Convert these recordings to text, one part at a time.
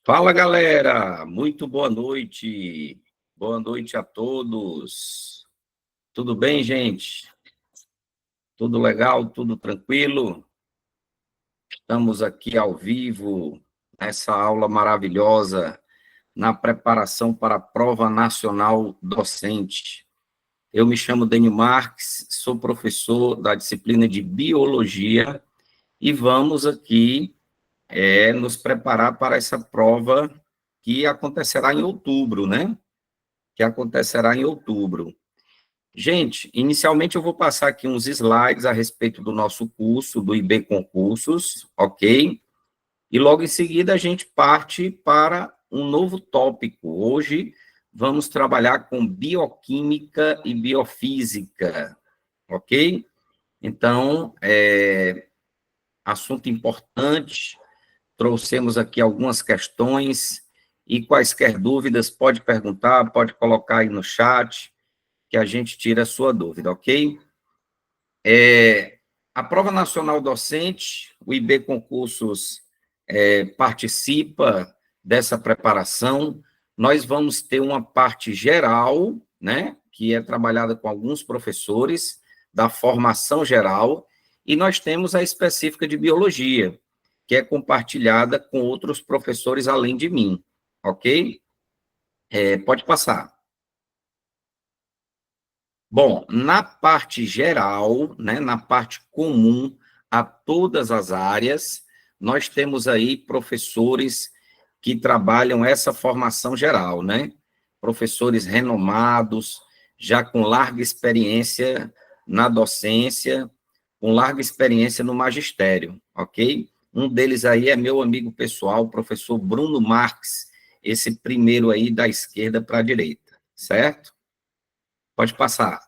Fala, galera! Muito boa noite. Boa noite a todos. Tudo bem, gente? Tudo legal? Tudo tranquilo? Estamos aqui ao vivo nessa aula maravilhosa na preparação para a Prova Nacional Docente. Eu me chamo Dênio Marques, sou professor da disciplina de Biologia e vamos aqui nos preparar para essa prova que acontecerá em outubro, né? Que acontecerá em outubro. Gente, inicialmente eu vou passar aqui uns slides a respeito do nosso curso, do IB Concursos, ok? E logo em seguida a gente parte para um novo tópico. Hoje vamos trabalhar com bioquímica e biofísica, ok? Então, assunto importante, trouxemos aqui algumas questões e quaisquer dúvidas, pode perguntar, pode colocar aí no chat, que a gente tira a sua dúvida, ok? A Prova Nacional Docente, o IB Concursos participa dessa preparação. Nós vamos ter uma parte geral, né, que é trabalhada com alguns professores da formação geral, e nós temos a específica de biologia, que é compartilhada com outros professores além de mim, ok? Pode passar. Bom, na parte geral, né, na parte comum a todas as áreas, nós temos aí professores que trabalham essa formação geral, né? Professores renomados, já com larga experiência na docência, com larga experiência no magistério, ok? Um deles aí é meu amigo pessoal, o professor Bruno Marques, esse primeiro aí da esquerda para a direita, certo? Pode passar.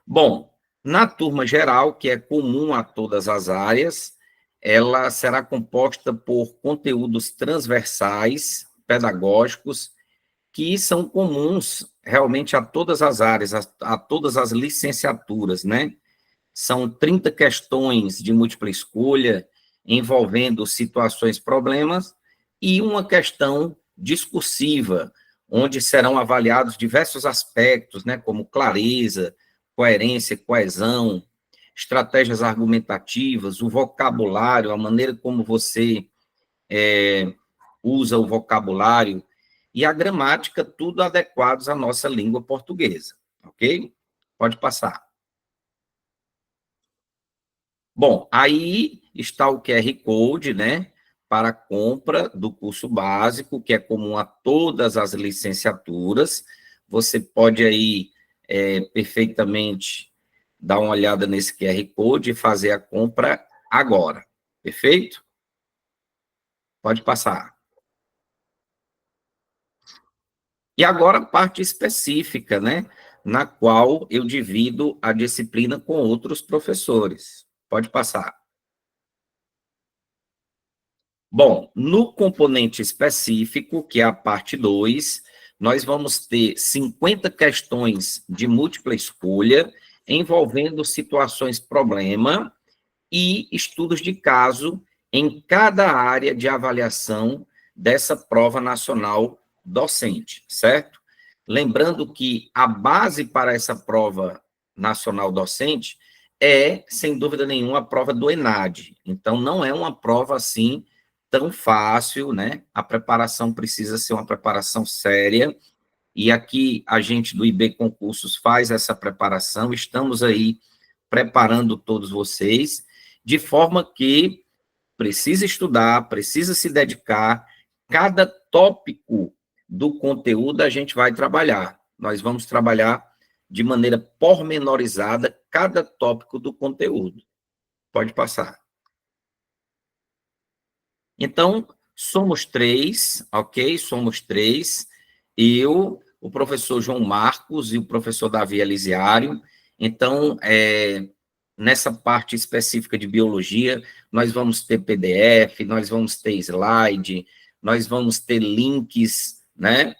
Bom, na turma geral, que é comum a todas as áreas, ela será composta por conteúdos transversais, pedagógicos, que são comuns realmente a todas as áreas, a todas as licenciaturas, né? São 30 questões de múltipla escolha, envolvendo situações, problemas, e uma questão discursiva, onde serão avaliados diversos aspectos, né, como clareza, coerência, coesão, estratégias argumentativas, o vocabulário, a maneira como você usa o vocabulário, e a gramática, tudo adequados à nossa língua portuguesa, ok? Pode passar. Bom, aí está o QR Code, né, para compra do curso básico, que é comum a todas as licenciaturas. Você pode aí perfeitamente dar uma olhada nesse QR Code e fazer a compra agora, perfeito? Pode passar. E agora a parte específica, né, na qual eu divido a disciplina com outros professores. Pode passar. Bom, no componente específico, que é a parte 2, nós vamos ter 50 questões de múltipla escolha, envolvendo situações problema e estudos de caso em cada área de avaliação dessa prova nacional docente, certo? Lembrando que a base para essa prova nacional docente é, sem dúvida nenhuma, a prova do ENAD. Então, não é uma prova assim tão fácil, né? A preparação precisa ser uma preparação séria, e aqui a gente do IB Concursos faz essa preparação, estamos aí preparando todos vocês, de forma que precisa estudar, precisa se dedicar, cada tópico do conteúdo a gente vai trabalhar. Nós vamos trabalhar de maneira pormenorizada cada tópico do conteúdo. Pode passar. Então, somos três, ok? Somos três. Eu, o professor João Marcos e o professor Davi Elisiário. Então, nessa parte específica de biologia, nós vamos ter PDF, nós vamos ter slide, nós vamos ter links, né?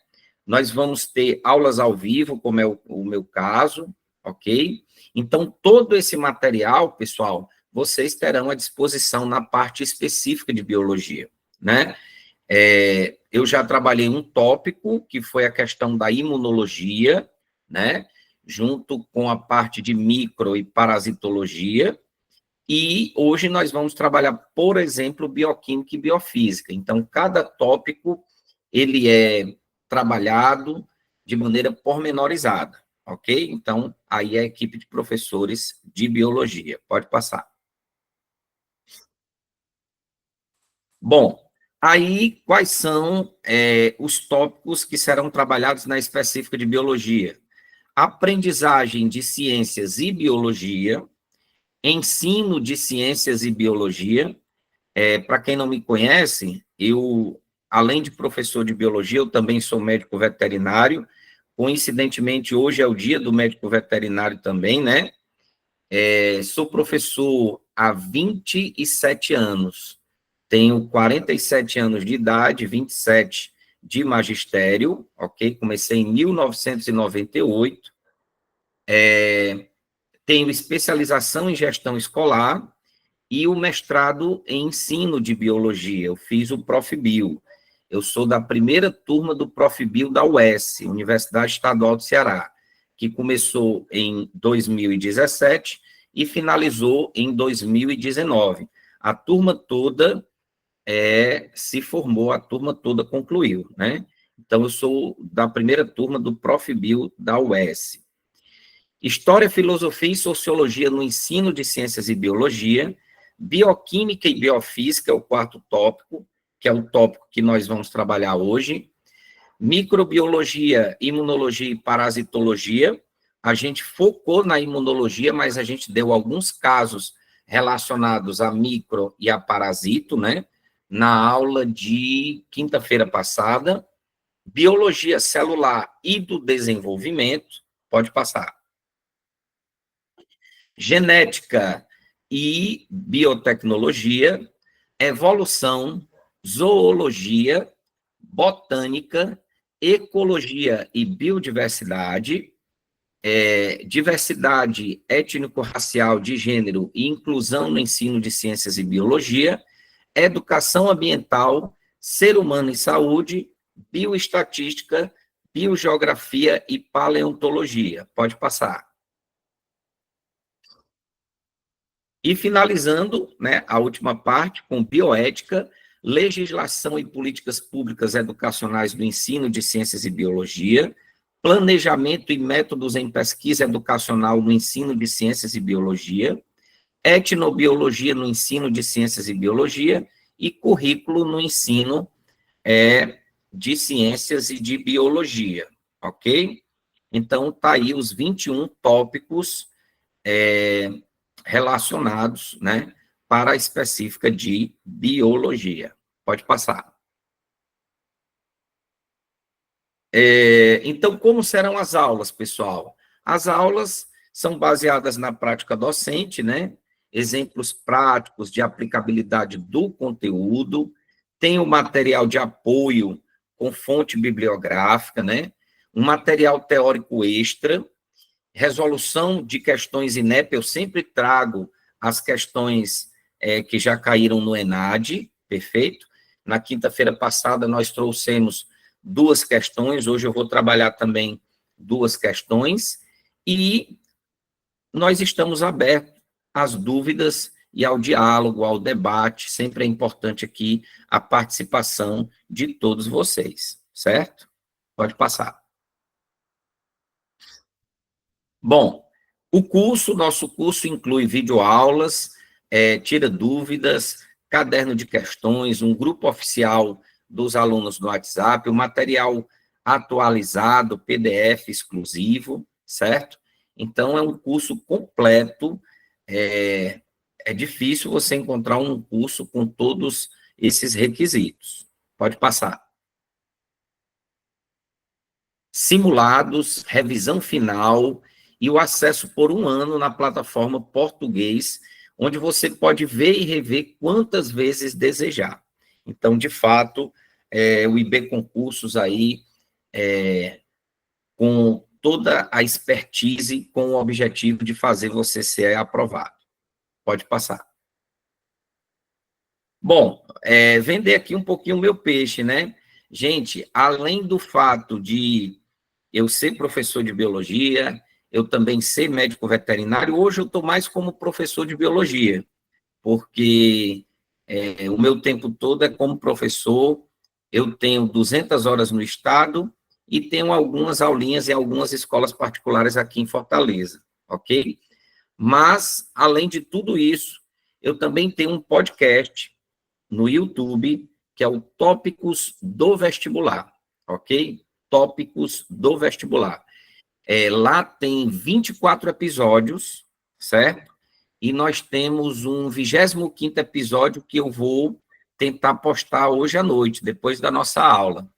Nós vamos ter aulas ao vivo, como é o meu caso, ok? Então, todo esse material, pessoal, vocês terão à disposição na parte específica de biologia, né? Eu já trabalhei um tópico, que foi a questão da imunologia, né? Junto com a parte de micro e parasitologia, e hoje nós vamos trabalhar, por exemplo, bioquímica e biofísica. Então, cada tópico, ele é trabalhado de maneira pormenorizada, ok? Então, aí é a equipe de professores de biologia. Pode passar. Bom, aí quais são os tópicos que serão trabalhados na específica de biologia? Aprendizagem de ciências e biologia, ensino de ciências e biologia. Para quem não me conhece, eu, além de professor de biologia, eu também sou médico veterinário. Coincidentemente, hoje é o dia do médico veterinário também, né? Sou professor há 27 anos. Tenho 47 anos de idade, 27 de magistério, ok? Comecei em 1998. Tenho especialização em gestão escolar e o mestrado em ensino de biologia. Eu fiz o Profibio. Eu sou da primeira turma do Profibio da UES, Universidade Estadual do Ceará, que começou em 2017 e finalizou em 2019. A turma toda se formou, a turma toda concluiu, né? Então, eu sou da primeira turma do Profibio da UES. História, Filosofia e Sociologia no Ensino de Ciências e Biologia, Bioquímica e Biofísica é o quarto tópico, que é o tópico que nós vamos trabalhar hoje, Microbiologia, Imunologia e Parasitologia. A gente focou na imunologia, mas a gente deu alguns casos relacionados a micro e a parasito, né? Na aula de quinta-feira passada, Biologia Celular e do Desenvolvimento, pode passar. Genética e biotecnologia, evolução, zoologia, botânica, ecologia e biodiversidade, diversidade étnico-racial de gênero e inclusão no ensino de ciências e biologia, educação ambiental, ser humano e saúde, bioestatística, biogeografia e paleontologia. Pode passar. E finalizando, né, a última parte, com bioética, legislação e políticas públicas educacionais do ensino de ciências e biologia, planejamento e métodos em pesquisa educacional no ensino de ciências e biologia, etnobiologia no ensino de ciências e biologia e currículo no ensino de ciências e de biologia, ok? Então, tá aí os 21 tópicos relacionados, né, para a específica de biologia. Pode passar. Então, como serão as aulas, pessoal? As aulas são baseadas na prática docente, né? Exemplos práticos de aplicabilidade do conteúdo, tem o material de apoio com fonte bibliográfica, né? Um material teórico extra, resolução de questões INEP, eu sempre trago as questões que já caíram no ENAD, perfeito? Na quinta-feira passada, nós trouxemos 2 questões, hoje eu vou trabalhar também 2 questões, e nós estamos abertos às dúvidas e ao diálogo, ao debate, sempre é importante aqui a participação de todos vocês, certo? Pode passar. Bom, nosso curso inclui videoaulas, tira dúvidas, caderno de questões, um grupo oficial dos alunos no WhatsApp, o material atualizado, PDF exclusivo, certo? Então, é um curso completo, é difícil você encontrar um curso com todos esses requisitos. Pode passar. Simulados, revisão final e o acesso por 1 ano na plataforma Português, onde você pode ver e rever quantas vezes desejar. Então, de fato, o IB Concursos aí, com toda a expertise, com o objetivo de fazer você ser aprovado. Pode passar. Bom, vender aqui um pouquinho o meu peixe, né? Gente, além do fato de eu ser professor de biologia, eu também ser médico veterinário, hoje eu estou mais como professor de biologia, porque o meu tempo todo é como professor, eu tenho 200 horas no estado e tenho algumas aulinhas em algumas escolas particulares aqui em Fortaleza, ok? Mas, além de tudo isso, eu também tenho um podcast no YouTube, que é o Tópicos do Vestibular, ok? Tópicos do Vestibular. Lá tem 24 episódios, certo? E nós temos um 25º episódio que eu vou tentar postar hoje à noite, depois da nossa aula,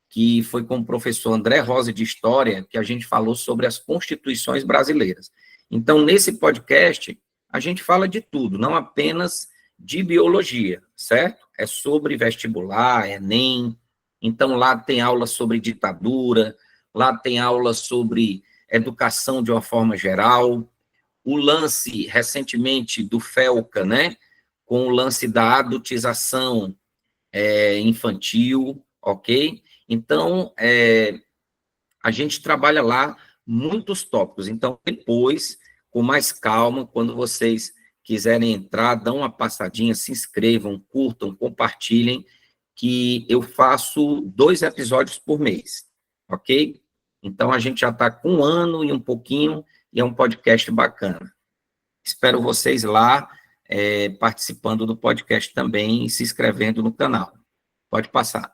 que foi com o professor André Rosa de História, que a gente falou sobre as constituições brasileiras. Então, nesse podcast, a gente fala de tudo, não apenas de biologia, certo? É sobre vestibular, Enem. Então, lá tem aula sobre ditadura, lá tem aula sobre educação de uma forma geral. O lance, recentemente, do FELCA, né? Com o lance da adultização infantil, ok? Então, a gente trabalha lá muitos tópicos. Então, depois, com mais calma, quando vocês quiserem entrar, dão uma passadinha, se inscrevam, curtam, compartilhem, que eu faço 2 episódios por mês, ok? Então, a gente já está com 1 ano e um pouquinho, e é um podcast bacana. Espero vocês lá, participando do podcast também e se inscrevendo no canal. Pode passar.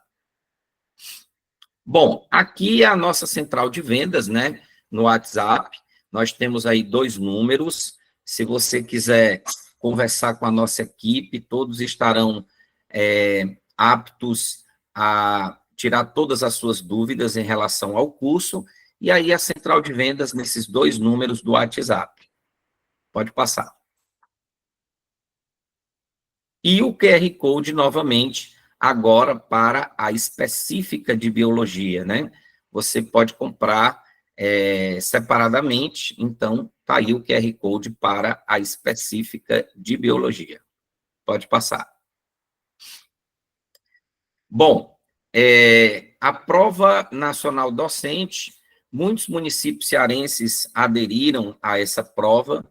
Bom, aqui é a nossa central de vendas, né? No WhatsApp, nós temos aí 2 números. Se você quiser conversar com a nossa equipe, todos estarão aptos a tirar todas as suas dúvidas em relação ao curso. E aí a central de vendas nesses 2 números do WhatsApp. Pode passar. E o QR Code, novamente, agora para a específica de biologia, né? Você pode comprar separadamente, então, tá aí o QR Code para a específica de biologia. Pode passar. Bom, a prova nacional docente, muitos municípios cearenses aderiram a essa prova,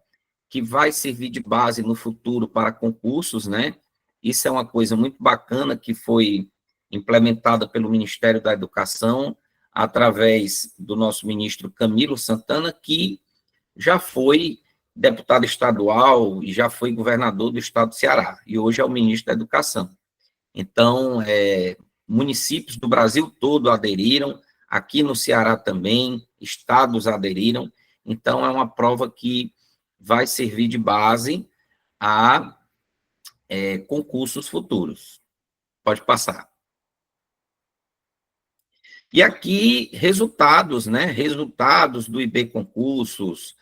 que vai servir de base no futuro para concursos, né? Isso é uma coisa muito bacana que foi implementada pelo Ministério da Educação, através do nosso ministro Camilo Santana, que já foi deputado estadual e já foi governador do estado do Ceará, e hoje é o ministro da Educação. Então, municípios do Brasil todo aderiram, aqui no Ceará também, estados aderiram, então é uma prova que vai servir de base a concursos futuros. Pode passar. E aqui, resultados, né? Resultados do IB Concursos,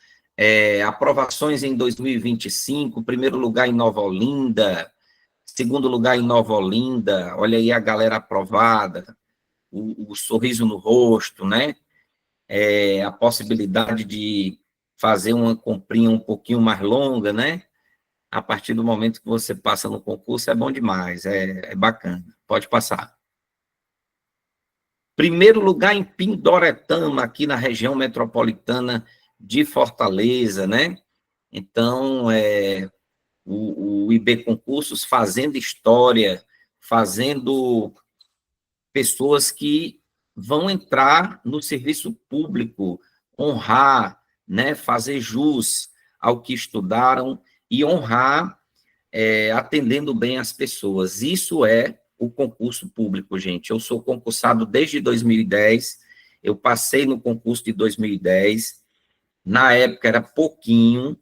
aprovações em 2025, primeiro lugar em Nova Olinda, segundo lugar em Nova Olinda, olha aí a galera aprovada, o sorriso no rosto, né? A possibilidade de fazer uma comprinha um pouquinho mais longa, né? A partir do momento que você passa no concurso, é bom demais, é bacana. Pode passar. Primeiro lugar em Pindoretama, aqui na região metropolitana de Fortaleza, né? Então, o IB Concursos fazendo história, fazendo pessoas que vão entrar no serviço público, honrar, né? Fazer jus ao que estudaram e honrar atendendo bem as pessoas. Isso é o concurso público, gente. Eu sou concursado desde 2010, eu passei no concurso de 2010, na época era pouquinho,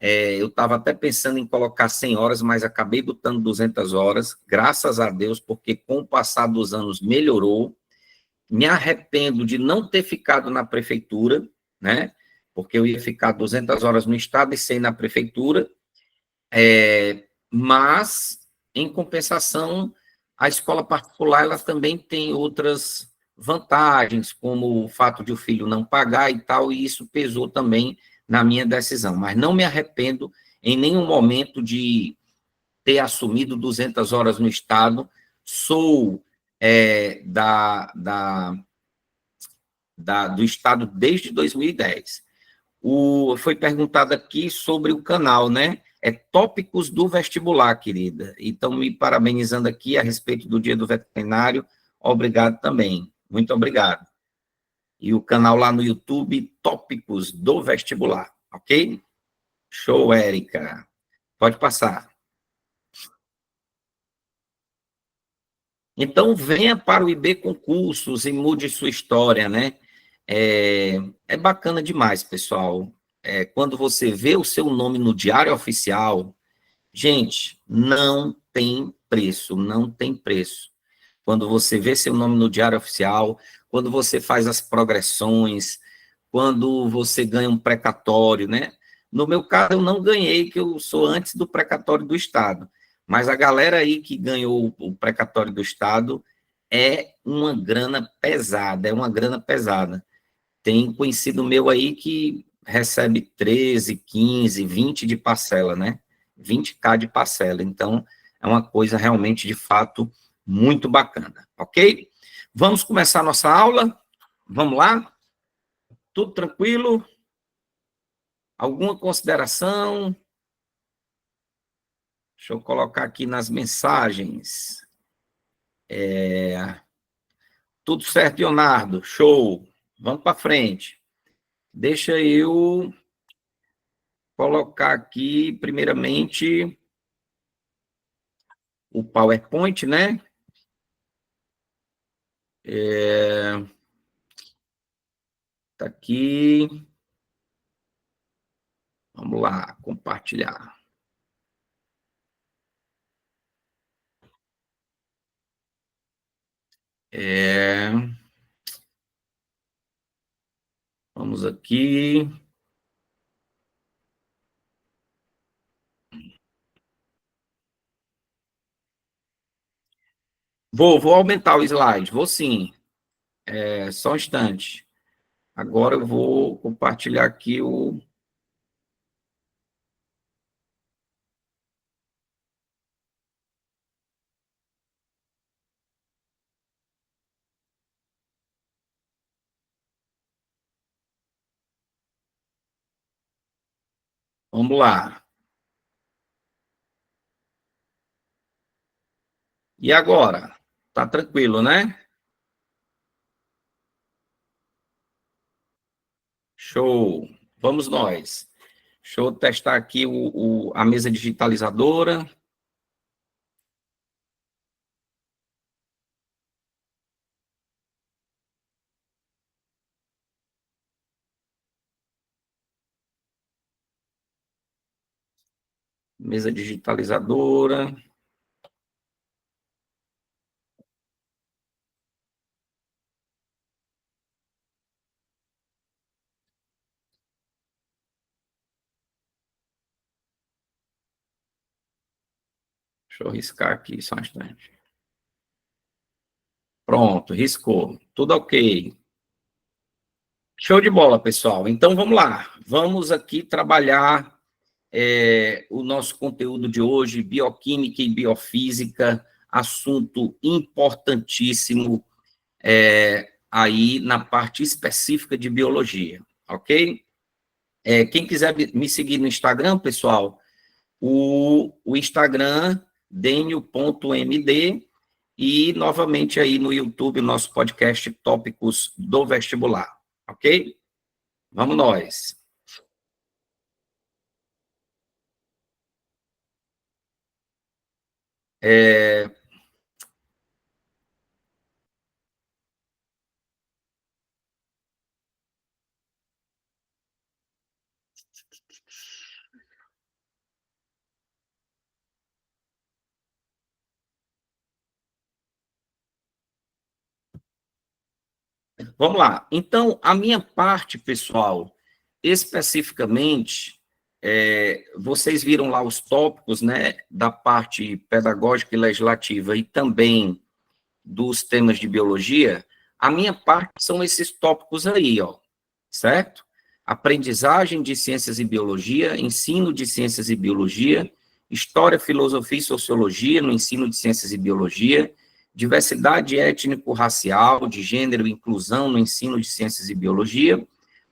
eu estava até pensando em colocar 100 horas, mas acabei botando 200 horas, graças a Deus, porque com o passar dos anos melhorou. Me arrependo de não ter ficado na prefeitura, né? Porque eu ia ficar 200 horas no estado e 100 na prefeitura, mas, em compensação, a escola particular ela também tem outras vantagens, como o fato de o filho não pagar e tal, e isso pesou também na minha decisão. Mas não me arrependo em nenhum momento de ter assumido 200 horas no Estado, sou do Estado desde 2010. Foi perguntado aqui sobre o canal, né? É Tópicos do Vestibular, querida. Então, me parabenizando aqui a respeito do Dia do Veterinário, obrigado também. Muito obrigado. E o canal lá no YouTube, Tópicos do Vestibular, ok? Show, Érica. Pode passar. Então, venha para o IB Concursos e mude sua história, né? É bacana demais, pessoal. Quando você vê o seu nome no Diário Oficial, gente, não tem preço, não tem preço. Quando você vê seu nome no Diário Oficial, quando você faz as progressões, quando você ganha um precatório, né? No meu caso, eu não ganhei, que eu sou antes do precatório do Estado. Mas a galera aí que ganhou o precatório do Estado é uma grana pesada, é uma grana pesada. Tem conhecido meu aí que recebe 13, 15, 20 de parcela, né? 20K de parcela. Então, é uma coisa realmente, de fato, muito bacana, ok? Vamos começar a nossa aula? Vamos lá? Tudo tranquilo? Alguma consideração? Deixa eu colocar aqui nas mensagens. Tudo certo, Leonardo? Show. Vamos para frente. Deixa eu colocar aqui, primeiramente, o PowerPoint, né? Tá aqui. Vamos lá, compartilhar. Vamos aqui. Vou aumentar o slide, vou sim. Só um instante. Agora eu vou compartilhar aqui o... Vamos lá. E agora? Tá tranquilo, né? Show. Vamos nós. Deixa eu testar aqui a mesa digitalizadora. Mesa digitalizadora. Deixa eu riscar aqui só um instante. Pronto, riscou. Tudo ok. Show de bola, pessoal. Então, vamos lá. Vamos aqui trabalhar o nosso conteúdo de hoje, bioquímica e biofísica, assunto importantíssimo aí na parte específica de biologia, ok? Quem quiser me seguir no Instagram, pessoal, o Instagram, denio.md, e novamente aí no YouTube, nosso podcast Tópicos do Vestibular, ok? Vamos nós. Vamos lá. Então, a minha parte, pessoal, especificamente, vocês viram lá os tópicos, né, da parte pedagógica e legislativa e também dos temas de biologia. A minha parte são esses tópicos aí, ó, certo? Aprendizagem de ciências e biologia, ensino de ciências e biologia História, Filosofia e Sociologia no ensino de Ciências e Biologia, diversidade étnico-racial, de gênero e inclusão no ensino de Ciências e Biologia,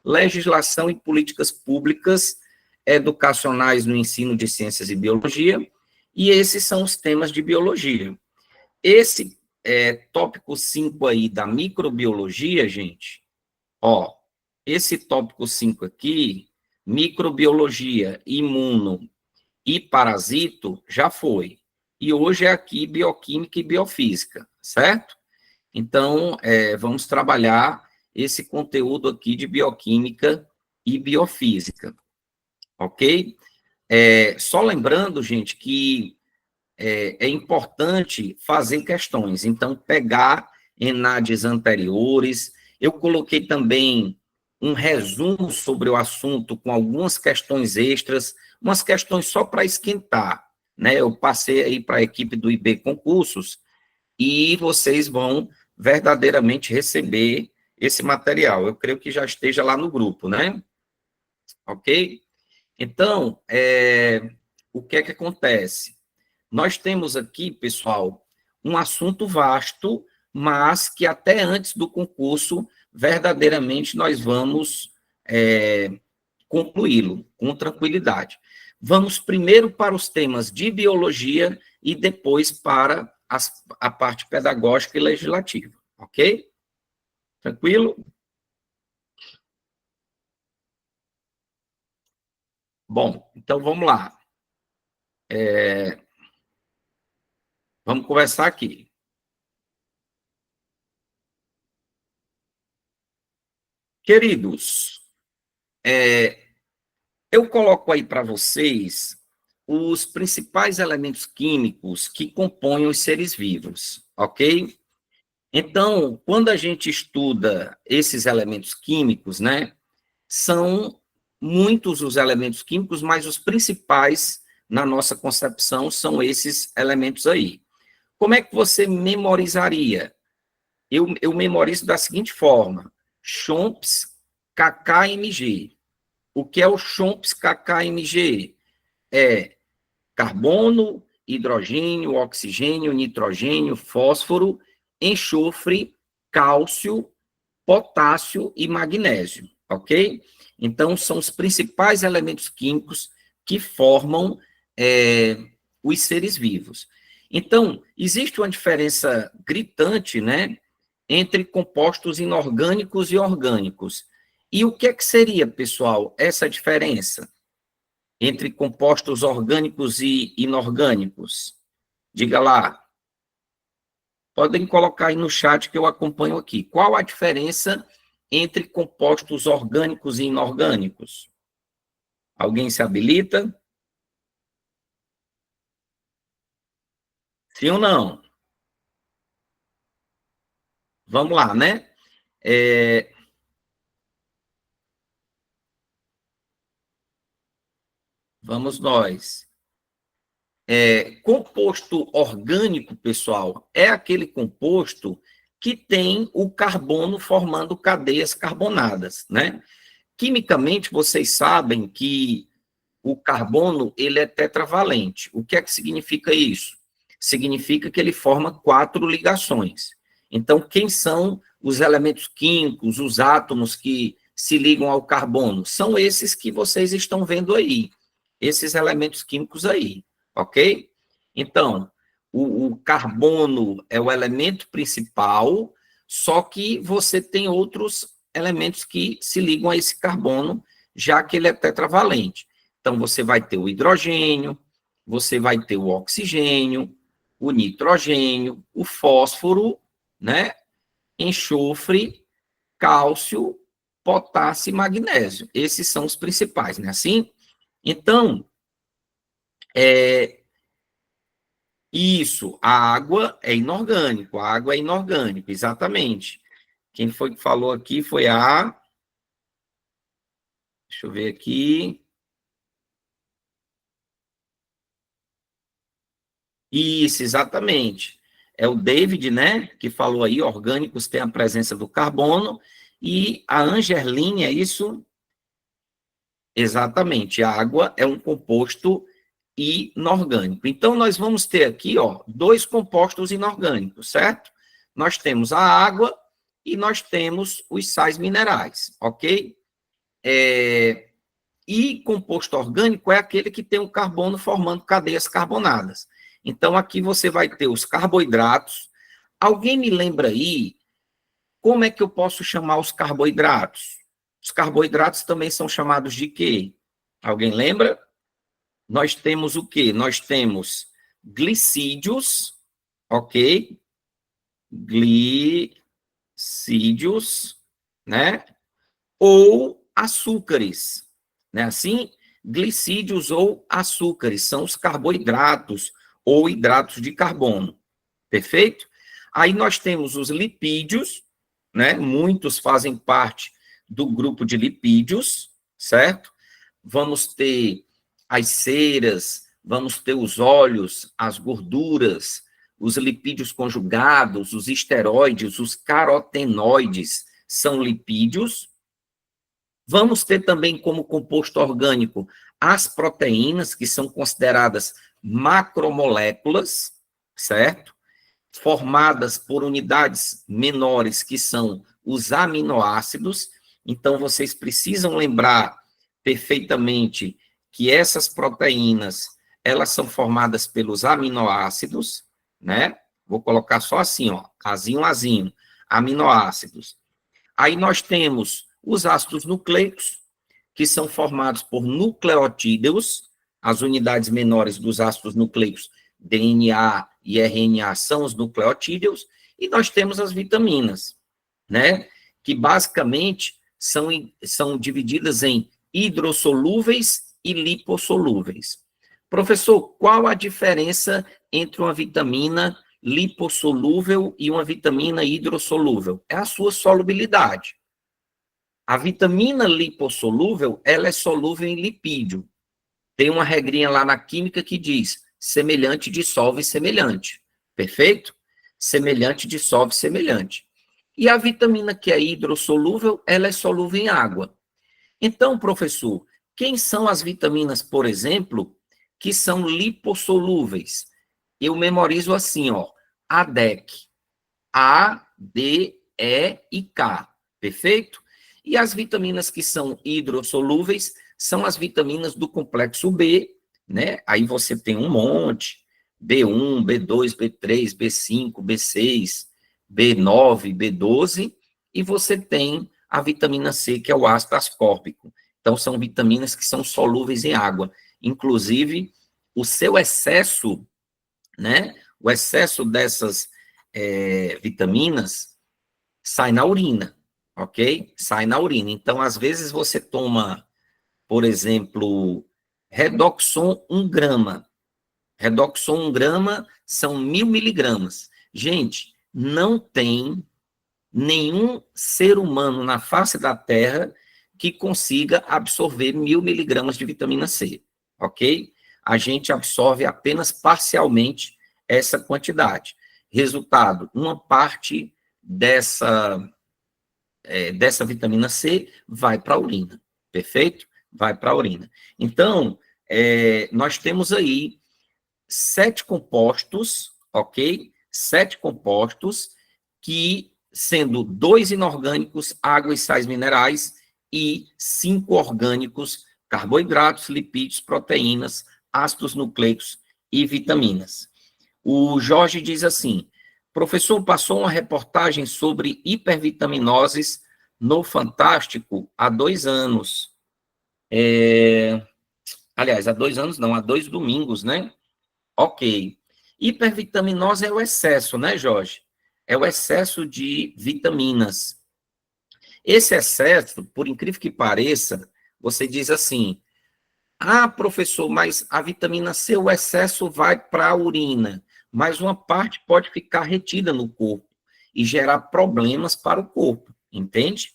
legislação e políticas públicas educacionais no ensino de Ciências e Biologia, e esses são os temas de biologia. Esse tópico 5 aí da microbiologia, gente, ó, esse tópico 5 aqui, microbiologia, imuno e parasito, já foi. E hoje é aqui bioquímica e biofísica, certo? Então, vamos trabalhar esse conteúdo aqui de bioquímica e biofísica, ok? Só lembrando, gente, que é importante fazer questões. Então, pegar ENADs anteriores. Eu coloquei também um resumo sobre o assunto com algumas questões extras, umas questões só para esquentar, né? Eu passei aí para a equipe do IB Concursos e vocês vão verdadeiramente receber esse material. Eu creio que já esteja lá no grupo, né? Ok? Então, o que é que acontece? Nós temos aqui, pessoal, um assunto vasto, mas que até antes do concurso, verdadeiramente, nós vamos concluí-lo com tranquilidade. Vamos primeiro para os temas de biologia e depois para a parte pedagógica e legislativa, ok? Tranquilo? Bom, então vamos lá. Vamos conversar aqui. Queridos, eu coloco aí para vocês os principais elementos químicos que compõem os seres vivos, ok? Então, quando a gente estuda esses elementos químicos, né, são muitos os elementos químicos, mas os principais, na nossa concepção, são esses elementos aí. Como é que você memorizaria? Eu memorizo da seguinte forma: Chomps KKMG. O que é o Chomps KKMG? É carbono, hidrogênio, oxigênio, nitrogênio, fósforo, enxofre, cálcio, potássio e magnésio, ok? Então, são os principais elementos químicos que formam os seres vivos. Então, existe uma diferença gritante, né, entre compostos inorgânicos e orgânicos. E o que é que seria, pessoal, essa diferença entre compostos orgânicos e inorgânicos? Diga lá. Podem colocar aí no chat que eu acompanho aqui. Qual a diferença entre compostos orgânicos e inorgânicos? Alguém se habilita? Sim ou não? Vamos lá, né? Vamos nós. Composto orgânico, pessoal, é aquele composto que tem o carbono formando cadeias carbonadas, né? Quimicamente, vocês sabem que o carbono ele é tetravalente. O que é que significa isso? Significa que ele forma 4 ligações. Então, quem são os elementos químicos, os átomos que se ligam ao carbono? São esses que vocês estão vendo aí, esses elementos químicos aí, ok? Então, o carbono é o elemento principal, só que você tem outros elementos que se ligam a esse carbono, já que ele é tetravalente. Então, você vai ter o hidrogênio, você vai ter o oxigênio, o nitrogênio, o fósforo, né? Enxofre, cálcio, potássio e magnésio. Esses são os principais, né? Assim? Então, isso, a água é inorgânico, a água é inorgânico, exatamente. Quem foi que falou aqui foi a... Deixa eu ver aqui. Isso, exatamente. É o David, né, que falou aí, orgânicos têm a presença do carbono, e a Angerline, é isso? Exatamente, a água é um composto inorgânico. Então, nós vamos ter aqui, ó, 2 compostos inorgânicos, certo? Nós temos a água e nós temos os sais minerais, ok? E composto orgânico é aquele que tem o carbono formando cadeias carbonadas. Então, aqui você vai ter os carboidratos. Alguém me lembra aí como é que eu posso chamar os carboidratos? Os carboidratos também são chamados de quê? Alguém lembra? Nós temos o quê? Nós temos glicídios, ok? Glicídios, né? Ou açúcares, né? Assim, glicídios ou açúcares são os carboidratos ou hidratos de carbono, perfeito? Aí nós temos os lipídios, né? Muitos fazem parte do grupo de lipídios, certo? Vamos ter as ceras, vamos ter os óleos, as gorduras, os lipídios conjugados, os esteroides, os carotenoides são lipídios. Vamos ter também como composto orgânico as proteínas, que são consideradas macromoléculas, certo? Formadas por unidades menores, que são os aminoácidos. Então, vocês precisam lembrar perfeitamente que essas proteínas, elas são formadas pelos aminoácidos, né? Vou colocar só assim, ó, azinho, azinho, aminoácidos. Aí nós temos os ácidos nucleicos, que são formados por nucleotídeos, as unidades menores dos ácidos nucleicos, DNA e RNA, são os nucleotídeos, e nós temos as vitaminas, né? Que basicamente são divididas em hidrossolúveis e lipossolúveis. Professor, qual a diferença entre uma vitamina lipossolúvel e uma vitamina hidrossolúvel? É a sua solubilidade. A vitamina lipossolúvel, ela é solúvel em lipídio. Tem uma regrinha lá na química que diz semelhante dissolve semelhante. Perfeito? Semelhante dissolve semelhante. E a vitamina que é hidrossolúvel, ela é solúvel em água. Então, professor, quem são as vitaminas, por exemplo, que são lipossolúveis? Eu memorizo assim, ó, ADEC, A, D, E e K, perfeito? E as vitaminas que são hidrossolúveis são as vitaminas do complexo B, né? Aí você tem um monte, B1, B2, B3, B5, B6, B9, B12, e você tem a vitamina C, que é o ácido ascórbico. Então, são vitaminas que são solúveis em água. Inclusive, o seu excesso, né? O excesso dessas vitaminas sai na urina, ok? Sai na urina. Então, às vezes, você toma, por exemplo, Redoxon 1 grama. Redoxon 1 grama são 1.000 miligramas. Gente, não tem nenhum ser humano na face da Terra que consiga absorver 1.000 miligramas de vitamina C, ok? A gente absorve apenas parcialmente essa quantidade. Resultado, uma parte dessa vitamina C vai para a urina, perfeito? Vai para a urina. Então, nós temos aí 7 compostos, ok? 7 compostos que, sendo 2 inorgânicos, água e sais minerais, e 5 orgânicos, carboidratos, lipídios, proteínas, ácidos nucleicos e vitaminas. O Jorge diz assim: professor, passou uma reportagem sobre hipervitaminoses no Fantástico há 2 anos. Aliás, há 2 anos não, há 2 domingos, né? Ok. Hipervitaminose é o excesso, né, Jorge? É o excesso de vitaminas. Esse excesso, por incrível que pareça, você diz assim: ah, professor, mas a vitamina C, o excesso vai para a urina, mas uma parte pode ficar retida no corpo e gerar problemas para o corpo, entende?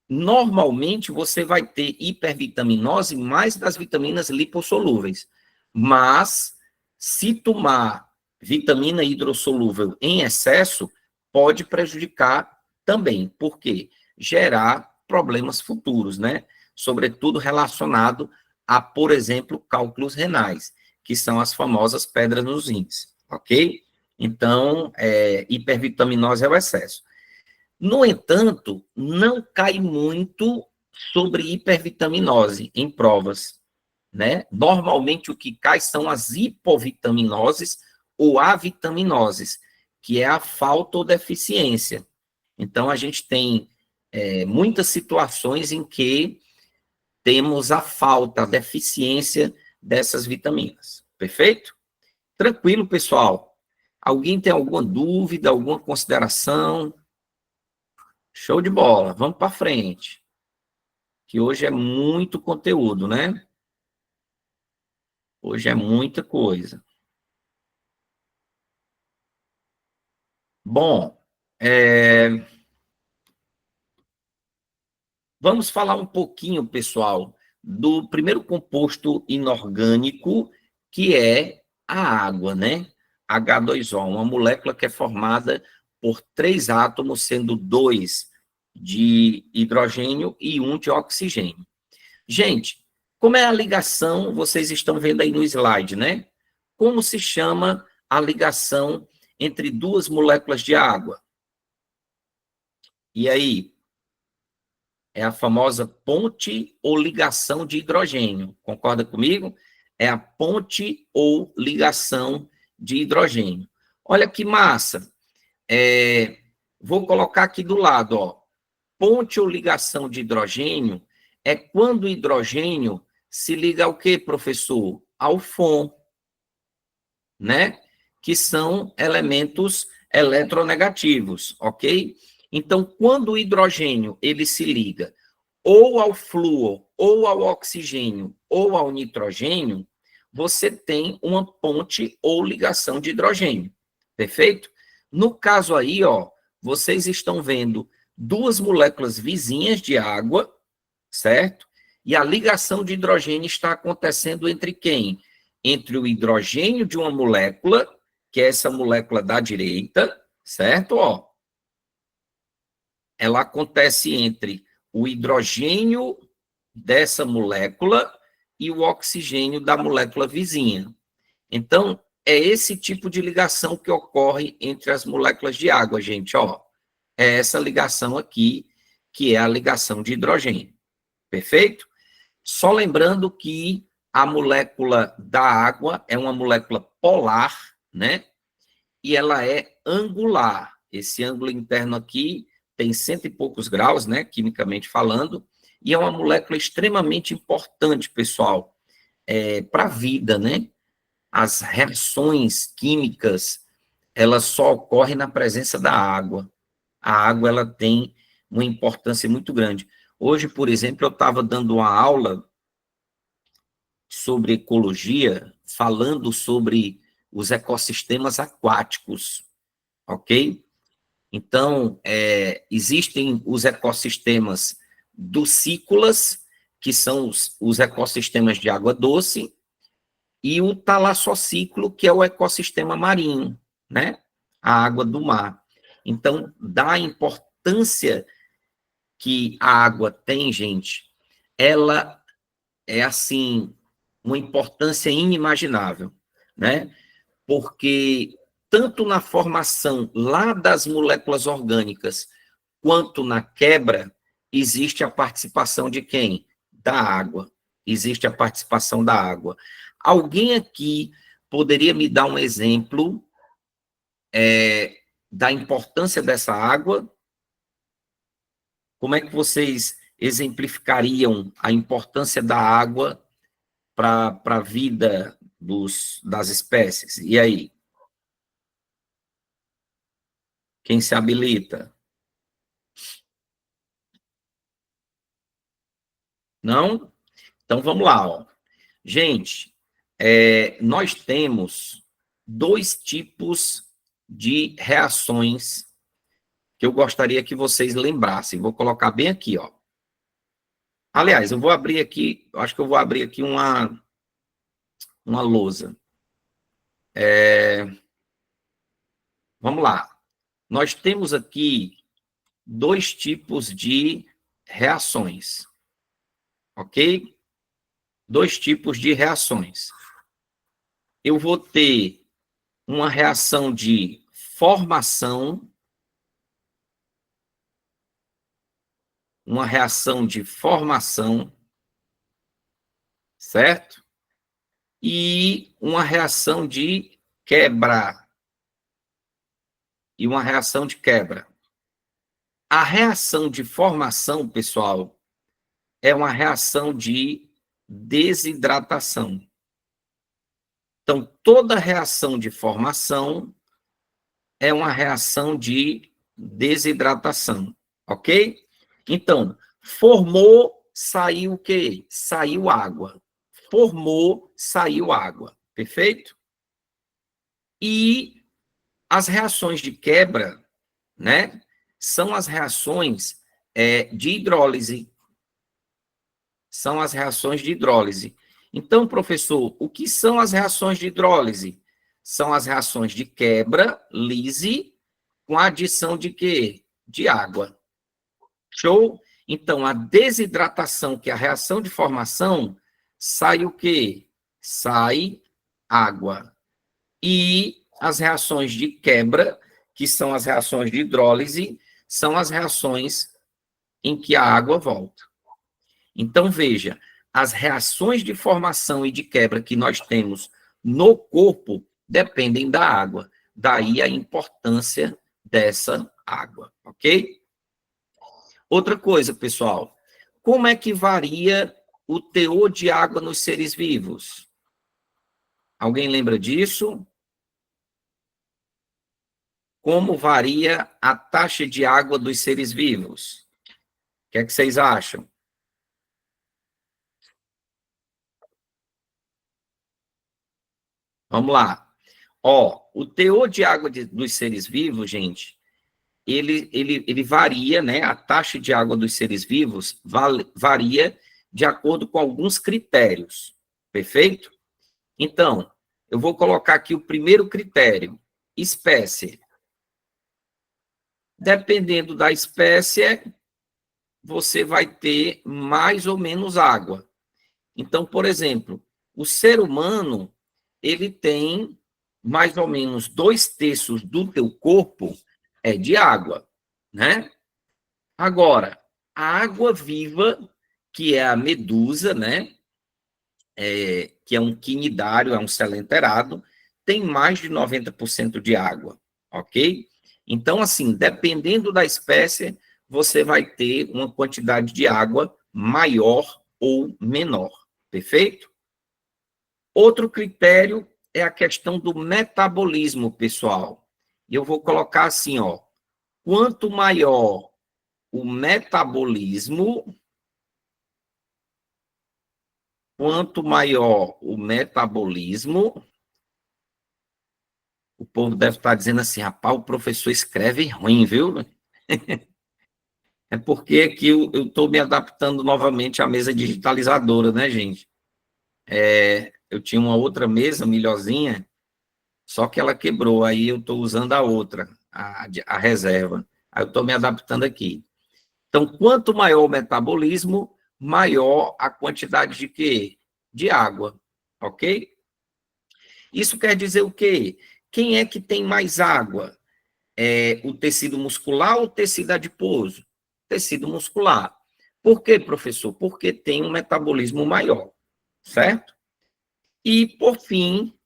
Normalmente, você vai ter hipervitaminose mais das vitaminas lipossolúveis, mas se tomar vitamina hidrossolúvel em excesso, pode prejudicar também, porque gerar problemas futuros, né? Sobretudo relacionado a, por exemplo, cálculos renais, que são as famosas pedras nos rins, ok? Então, hipervitaminose é o excesso. No entanto, não cai muito sobre hipervitaminose em provas, né? Normalmente o que cai são as hipovitaminoses ou avitaminoses, que é a falta ou deficiência. Então, a gente tem muitas situações em que temos a falta, a deficiência dessas vitaminas. Perfeito? Tranquilo, pessoal? Alguém tem alguma dúvida, alguma consideração? Show de bola. Vamos para frente. Que hoje é muito conteúdo, né? Hoje é muita coisa. Bom, vamos falar um pouquinho, pessoal, do primeiro composto inorgânico, que é a água, né? H2O, uma molécula que é formada por 3 átomos, sendo 2 de hidrogênio e 1 de oxigênio. Gente, como é a ligação, vocês estão vendo aí no slide, né? Como se chama a ligação entre duas moléculas de água? E aí, é a famosa ponte ou ligação de hidrogênio. Concorda comigo? É a ponte ou ligação de hidrogênio. Olha que massa. Vou colocar aqui do lado, ó. Ponte ou ligação de hidrogênio é quando o hidrogênio se liga ao quê, professor? Ao FON, né? Que são elementos eletronegativos, ok? Então, quando o hidrogênio ele se liga ou ao flúor, ou ao oxigênio, ou ao nitrogênio, você tem uma ponte ou ligação de hidrogênio. Perfeito? No caso aí, ó, vocês estão vendo duas moléculas vizinhas de água, certo? E a ligação de hidrogênio está acontecendo entre quem? Entre o hidrogênio de uma molécula, que é essa molécula da direita, certo? Ó, ela acontece entre o hidrogênio dessa molécula e o oxigênio da molécula vizinha. Então, é esse tipo de ligação que ocorre entre as moléculas de água, gente, ó. É essa ligação aqui, que é a ligação de hidrogênio. Perfeito? Só lembrando que a molécula da água é uma molécula polar, né? E ela é angular. Esse ângulo interno aqui tem 100 e poucos graus, né, quimicamente falando, e é uma molécula extremamente importante, pessoal, para a vida, né? As reações químicas, elas só ocorrem na presença da água. A água, ela tem uma importância muito grande. Hoje, por exemplo, eu estava dando uma aula sobre ecologia, falando sobre os ecossistemas aquáticos, ok? Então, existem os ecossistemas ducícolas, que são os ecossistemas de água doce, e o talassociclo, que é o ecossistema marinho, né? A água do mar. Então, da importância que a água tem, gente, ela é, assim, uma importância inimaginável, né? Porque tanto na formação lá das moléculas orgânicas, quanto na quebra, existe a participação de quem? Da água. Existe a participação da água. Alguém aqui poderia me dar um exemplo da importância dessa água? Como é que vocês exemplificariam a importância da água para a vida das espécies? E aí? Quem se habilita? Não? Então vamos lá, ó. Gente, nós temos 2 tipos de reações que eu gostaria que vocês lembrassem. Vou colocar bem aqui, ó. Aliás, eu vou abrir aqui, acho que eu vou abrir aqui uma lousa. Vamos lá. Nós temos aqui 2 tipos de reações, ok? 2 tipos de reações. eu vou ter uma reação de formação, certo? E uma reação de quebra. A reação de formação, pessoal, é uma reação de desidratação. Então, toda reação de formação é uma reação de desidratação, ok? Então, formou, saiu o quê? Saiu água. Formou, saiu água. Perfeito? E as reações de quebra, né, são as reações de hidrólise. São as reações de hidrólise. Então, professor, o que são as reações de hidrólise? São as reações de quebra, lise, com a adição de quê? De água. Show? Então, a desidratação, que é a reação de formação, sai o quê? Sai água. E as reações de quebra, que são as reações de hidrólise, são as reações em que a água volta. Então, veja, as reações de formação e de quebra que nós temos no corpo dependem da água. Daí a importância dessa água, ok? Outra coisa, pessoal, como é que varia o teor de água nos seres vivos? Alguém lembra disso? Como varia a taxa de água dos seres vivos? O que é que vocês acham? Vamos lá. Ó, o teor de água dos seres vivos, gente, ele varia, né? A taxa de água dos seres vivos varia de acordo com alguns critérios, perfeito? Então, eu vou colocar aqui o primeiro critério, espécie. Dependendo da espécie, você vai ter mais ou menos água. Então, por exemplo, o ser humano, ele tem mais ou menos 2/3 do teu corpo é de água, né? Agora, a água viva, que é a medusa, né? Que é um quinidário, é um selenterado, tem mais de 90% de água, ok? Então, assim, dependendo da espécie, você vai ter uma quantidade de água maior ou menor, perfeito? Outro critério é a questão do metabolismo, pessoal. E eu vou colocar assim, ó, quanto maior o metabolismo, o povo deve estar dizendo assim, rapaz, o professor escreve ruim, viu? É porque aqui eu estou me adaptando novamente à mesa digitalizadora, né, gente? Eu tinha uma outra mesa, melhorzinha, só que ela quebrou, aí eu estou usando a outra, a reserva. Aí eu estou me adaptando aqui. Então, quanto maior o metabolismo, maior a quantidade de quê? De água, ok? Isso quer dizer o quê? Quem é que tem mais água? O tecido muscular ou o tecido adiposo? Tecido muscular. Por quê, professor? Porque tem um metabolismo maior, certo? E, por fim,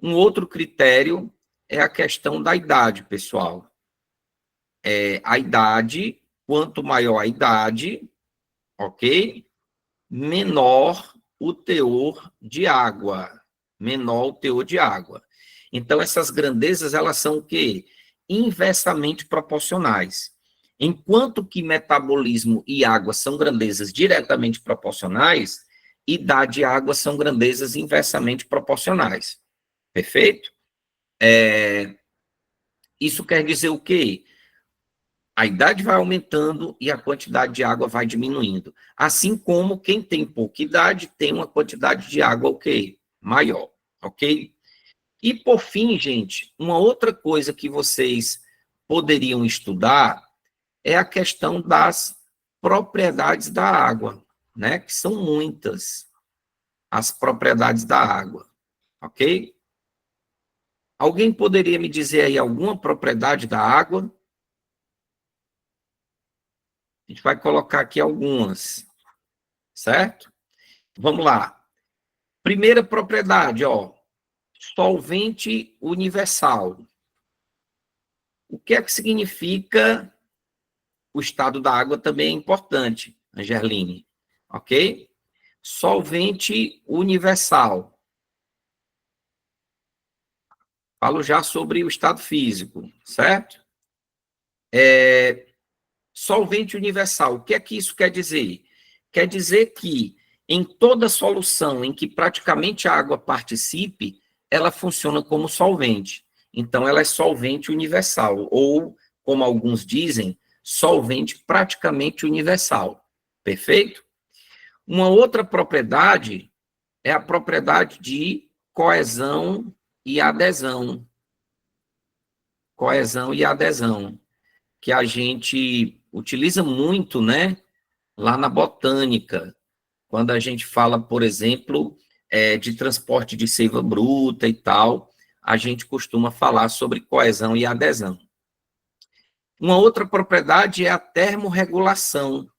um outro critério é a questão da idade, pessoal. A idade, quanto maior a idade, ok? Menor o teor de água. Menor o teor de água. Então, essas grandezas, elas são o quê? Inversamente proporcionais. Enquanto que metabolismo e água são grandezas diretamente proporcionais, idade e água são grandezas inversamente proporcionais. Perfeito? Isso quer dizer o quê? A idade vai aumentando e a quantidade de água vai diminuindo. Assim como quem tem pouca idade tem uma quantidade de água, o quê? Maior, ok? E, por fim, gente, uma outra coisa que vocês poderiam estudar é a questão das propriedades da água, né? Que são muitas as propriedades da água, ok? Alguém poderia me dizer aí alguma propriedade da água? A gente vai colocar aqui algumas, certo? Vamos lá. Primeira propriedade, ó, solvente universal. O que é que significa o estado da água também é importante, Angeline, ok? Solvente universal. Falo já sobre o estado físico, certo? Solvente universal, o que é que isso quer dizer? Quer dizer que em toda solução em que praticamente a água participe, ela funciona como solvente. Então, ela é solvente universal, ou, como alguns dizem, solvente praticamente universal. Perfeito? Uma outra propriedade é a propriedade de coesão e adesão. Coesão e adesão, que a gente utiliza muito, né, lá na botânica, quando a gente fala, por exemplo, de transporte de seiva bruta e tal, a gente costuma falar sobre coesão e adesão. Uma outra propriedade é a termorregulação,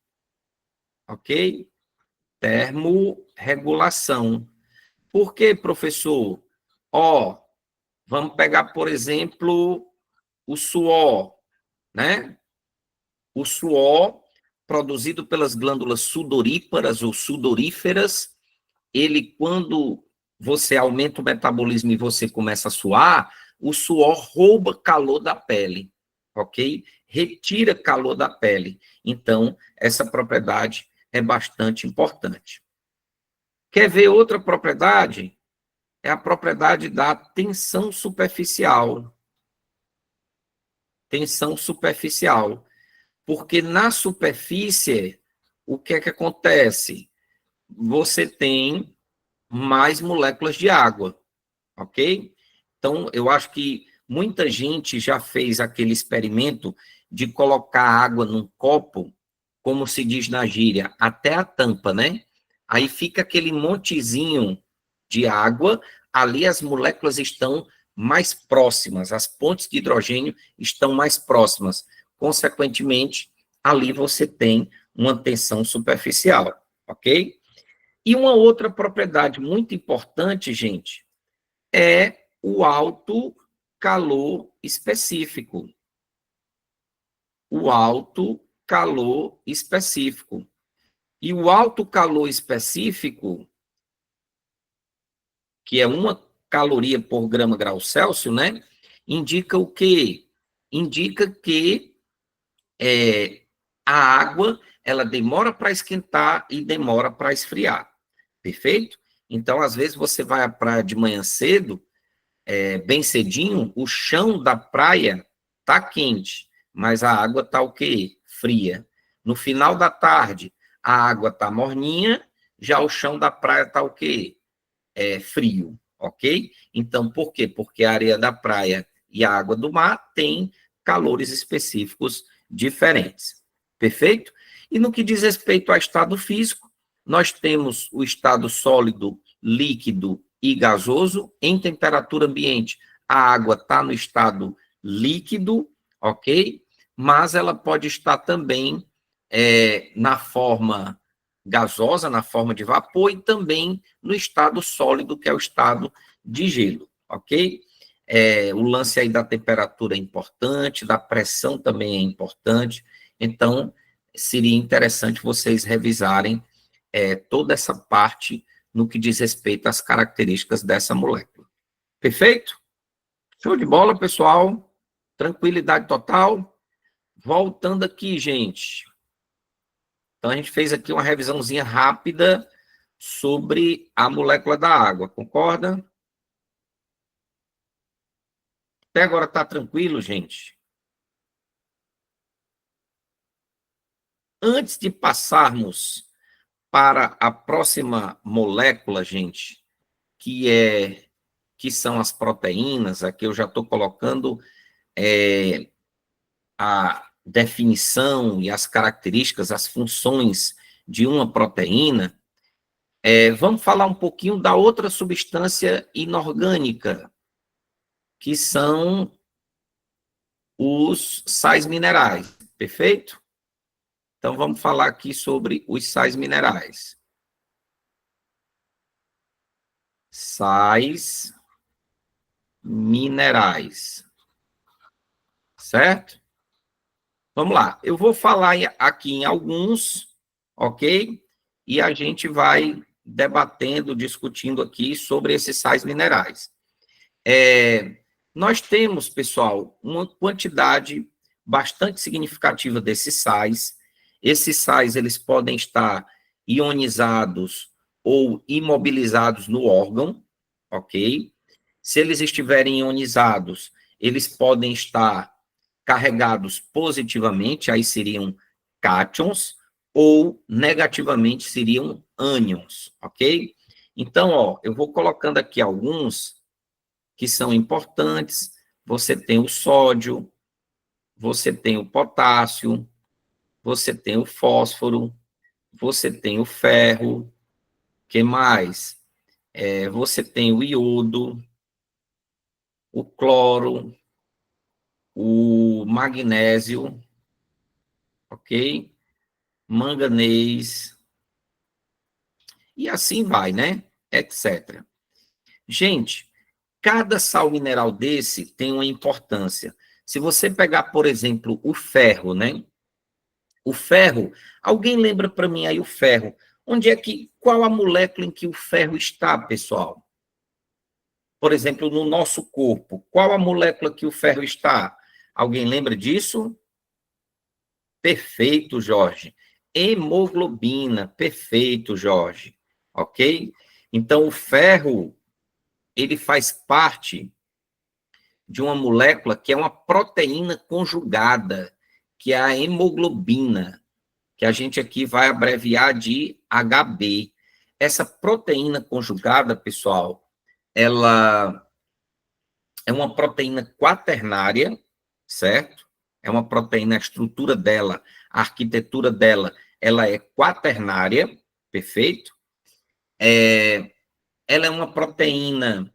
ok? Termorregulação. Por quê, professor? Ó, vamos pegar, por exemplo, o suor, né? O suor, produzido pelas glândulas sudoríparas ou sudoríferas, ele, quando você aumenta o metabolismo e você começa a suar, o suor rouba calor da pele, ok? Retira calor da pele. Então, essa propriedade é bastante importante. Quer ver outra propriedade? É a propriedade da tensão superficial. Tensão superficial. Porque na superfície, o que é que acontece? Você tem mais moléculas de água, ok? Então, eu acho que muita gente já fez aquele experimento de colocar água num copo, como se diz na gíria, até a tampa, né? Aí fica aquele montezinho de água, ali as moléculas estão mais próximas, as pontes de hidrogênio estão mais próximas. Consequentemente, ali você tem uma tensão superficial, ok? E uma outra propriedade muito importante, gente, é o alto calor específico. O alto calor específico. E o alto calor específico, que é 1 caloria por grama grau Celsius, né? Indica o quê? Indica que a água, ela demora para esquentar e demora para esfriar. Perfeito? Então, às vezes, você vai à praia de manhã cedo, bem cedinho, o chão da praia tá quente, mas a água tá o quê? Fria. No final da tarde, a água tá morninha, já o chão da praia tá o quê? Frio, ok? Então, por quê? Porque a areia da praia e a água do mar têm calores específicos diferentes. Perfeito? E no que diz respeito ao estado físico, nós temos o estado sólido, líquido e gasoso. Em temperatura ambiente, a água está no estado líquido, ok? Mas ela pode estar também na forma gasosa, na forma de vapor, e também no estado sólido, que é o estado de gelo, ok? O lance aí da temperatura é importante, da pressão também é importante, então seria interessante vocês revisarem toda essa parte no que diz respeito às características dessa molécula. Perfeito? Show de bola, pessoal. Tranquilidade total. Voltando aqui, gente. Então, a gente fez aqui uma revisãozinha rápida sobre a molécula da água, concorda? Até agora está tranquilo, gente? Antes de passarmos para a próxima molécula, gente, que são as proteínas, aqui eu já estou colocando a definição e as características, as funções de uma proteína. Vamos falar um pouquinho da outra substância inorgânica, que são os sais minerais, perfeito? Então, vamos falar aqui sobre os sais minerais. Sais minerais, certo? Vamos lá, eu vou falar aqui em alguns, ok? E a gente vai debatendo, discutindo aqui sobre esses sais minerais. Nós temos, pessoal, uma quantidade bastante significativa desses sais. Esses sais, eles podem estar ionizados ou imobilizados no órgão, ok? Se eles estiverem ionizados, eles podem estar carregados positivamente, aí seriam cátions, ou negativamente seriam ânions, ok? Então, ó, eu vou colocando aqui alguns que são importantes. Você tem o sódio, você tem o potássio, você tem o fósforo, você tem o ferro, que mais? Você tem o iodo, o cloro, o magnésio, ok? Manganês, e assim vai, né? Etc. Gente, cada sal mineral desse tem uma importância. Se você pegar, por exemplo, o ferro, né? O ferro, alguém lembra para mim aí o ferro? Qual a molécula em que o ferro está, pessoal? Por exemplo, no nosso corpo, qual a molécula que o ferro está? Alguém lembra disso? Perfeito, Jorge. Hemoglobina, perfeito, Jorge. Ok? Então, o ferro, ele faz parte de uma molécula que é uma proteína conjugada, que é a hemoglobina, que a gente aqui vai abreviar de HB. Essa proteína conjugada, pessoal, ela é uma proteína quaternária, certo? É uma proteína, a estrutura dela, a arquitetura dela, ela é quaternária, perfeito? Ela é uma proteína.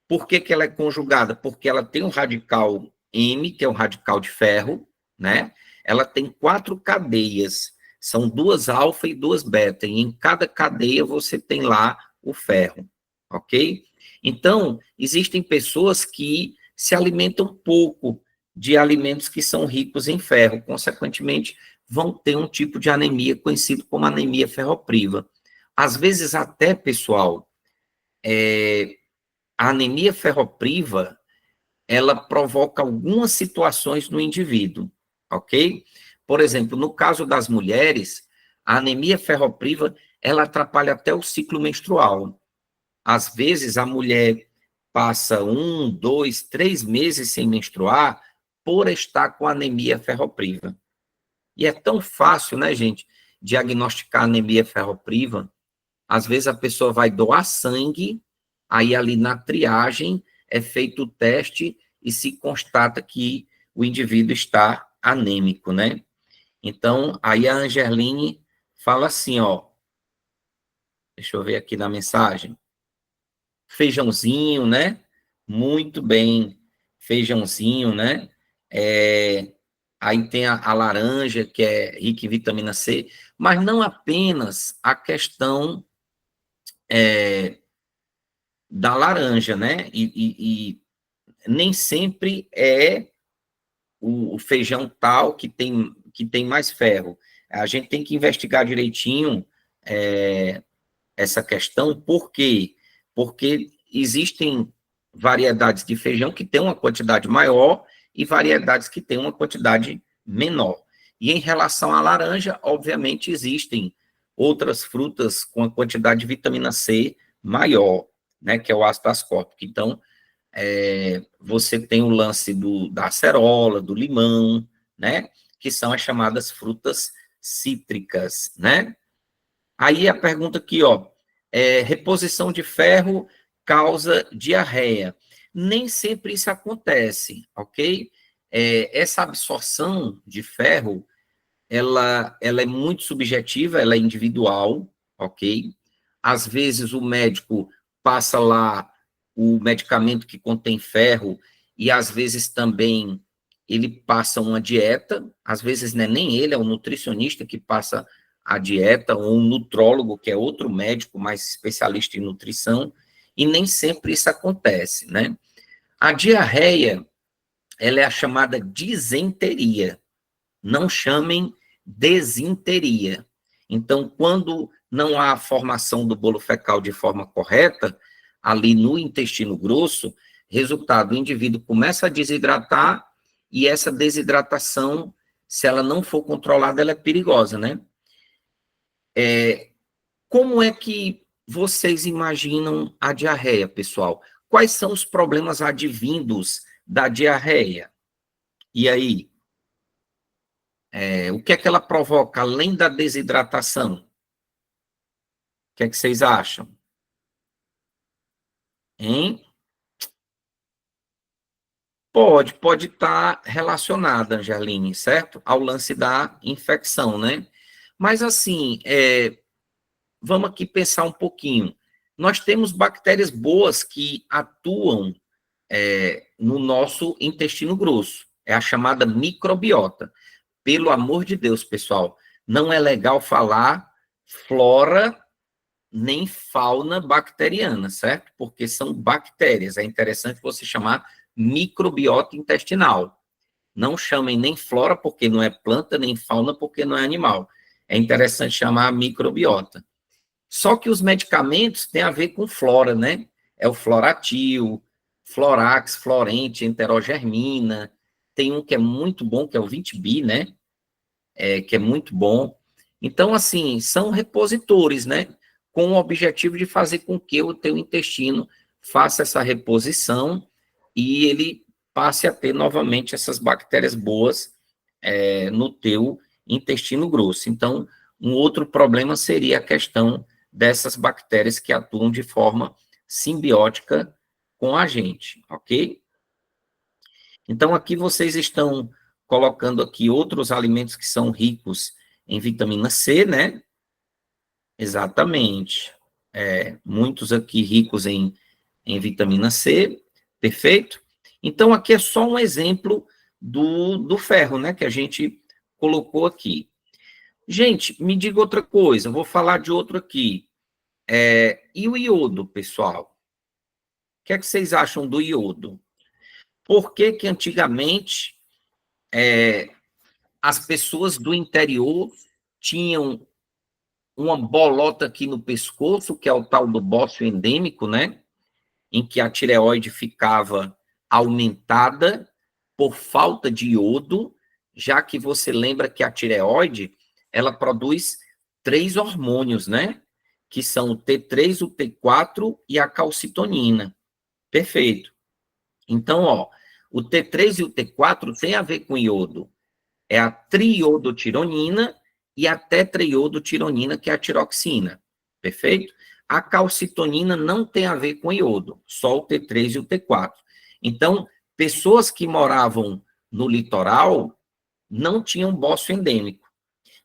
Por que ela é conjugada? Porque ela tem um radical M, que é um radical de ferro, né? Ela tem 4 cadeias, são 2 alfa e 2 beta, e em cada cadeia você tem lá o ferro, ok? Então, existem pessoas que se alimentam pouco de alimentos que são ricos em ferro, consequentemente, vão ter um tipo de anemia conhecido como anemia ferropriva. Às vezes, até, pessoal, a anemia ferropriva, ela provoca algumas situações no indivíduo, ok? Por exemplo, no caso das mulheres, a anemia ferropriva, ela atrapalha até o ciclo menstrual. Às vezes, a mulher passa 1, 2, 3 meses sem menstruar por estar com anemia ferropriva. E é tão fácil, né, gente, diagnosticar anemia ferropriva. Às vezes a pessoa vai doar sangue, aí ali na triagem é feito o teste e se constata que o indivíduo está anêmico, né? Então, aí a Angeline fala assim, ó, deixa eu ver aqui na mensagem, feijãozinho, né? Muito bem, feijãozinho, né? Aí tem a laranja, que é rica em vitamina C, mas não apenas a questão da laranja, né? E nem sempre é o feijão tal que tem mais ferro. A gente tem que investigar direitinho essa questão, por quê? Porque existem variedades de feijão que têm uma quantidade maior e variedades que têm uma quantidade menor. E em relação à laranja, obviamente, existem outras frutas com a quantidade de vitamina C maior, né, que é o ácido ascórbico. Então, você tem o lance da acerola, do limão, né, que são as chamadas frutas cítricas, né? Aí a pergunta aqui, ó, reposição de ferro causa diarreia. Nem sempre isso acontece, ok? Essa absorção de ferro, ela é muito subjetiva, ela é individual, ok? Às vezes o médico passa lá o medicamento que contém ferro, e às vezes também ele passa uma dieta, às vezes não é nem ele, é o nutricionista que passa a dieta, ou um nutrólogo, que é outro médico mais especialista em nutrição, e nem sempre isso acontece, né? A diarreia, ela é a chamada disenteria, não chamem desinteria. Então, quando não há a formação do bolo fecal de forma correta, ali no intestino grosso, resultado, o indivíduo começa a desidratar, e essa desidratação, se ela não for controlada, ela é perigosa, né? Como é que vocês imaginam a diarreia, pessoal? Quais são os problemas advindos da diarreia? E aí, o que é que ela provoca, além da desidratação? O que é que vocês acham? Hein? Pode estar relacionada, Angeline, certo? Ao lance da infecção, né? Mas assim, vamos aqui pensar um pouquinho. Nós temos bactérias boas que atuam no nosso intestino grosso. É a chamada microbiota. Pelo amor de Deus, pessoal, não é legal falar flora nem fauna bacteriana, certo? Porque são bactérias. É interessante você chamar microbiota intestinal. Não chamem nem flora, porque não é planta, nem fauna, porque não é animal. É interessante chamar microbiota. Só que os medicamentos têm a ver com flora, né? É o Floratil, Florax, Florente, Enterogermina. Tem um que é muito bom, que é o 20-bi, né? Que é muito bom. Então, assim, são repositores, né? Com o objetivo de fazer com que o teu intestino faça essa reposição e ele passe a ter novamente essas bactérias boas no teu intestino grosso. Então, um outro problema seria a questão dessas bactérias que atuam de forma simbiótica com a gente, ok? Então, aqui vocês estão colocando aqui outros alimentos que são ricos em vitamina C, né? Exatamente. Muitos aqui ricos em vitamina C, perfeito? Então, aqui é só um exemplo do ferro, né? Que a gente colocou aqui. Gente, me diga outra coisa, eu vou falar de outro aqui. E o iodo, pessoal? O que é que vocês acham do iodo? Por que que antigamente as pessoas do interior tinham uma bolota aqui no pescoço, que é o tal do bócio endêmico, né? Em que a tireoide ficava aumentada por falta de iodo, já que você lembra que a tireoide, ela produz 3 hormônios, né? Que são o T3, o T4 e a calcitonina. Perfeito. Então, ó, o T3 e o T4 tem a ver com iodo. É a triiodotironina e a tetraiodotironina, que é a tiroxina. Perfeito? A calcitonina não tem a ver com iodo, só o T3 e o T4. Então, pessoas que moravam no litoral não tinham bócio endêmico.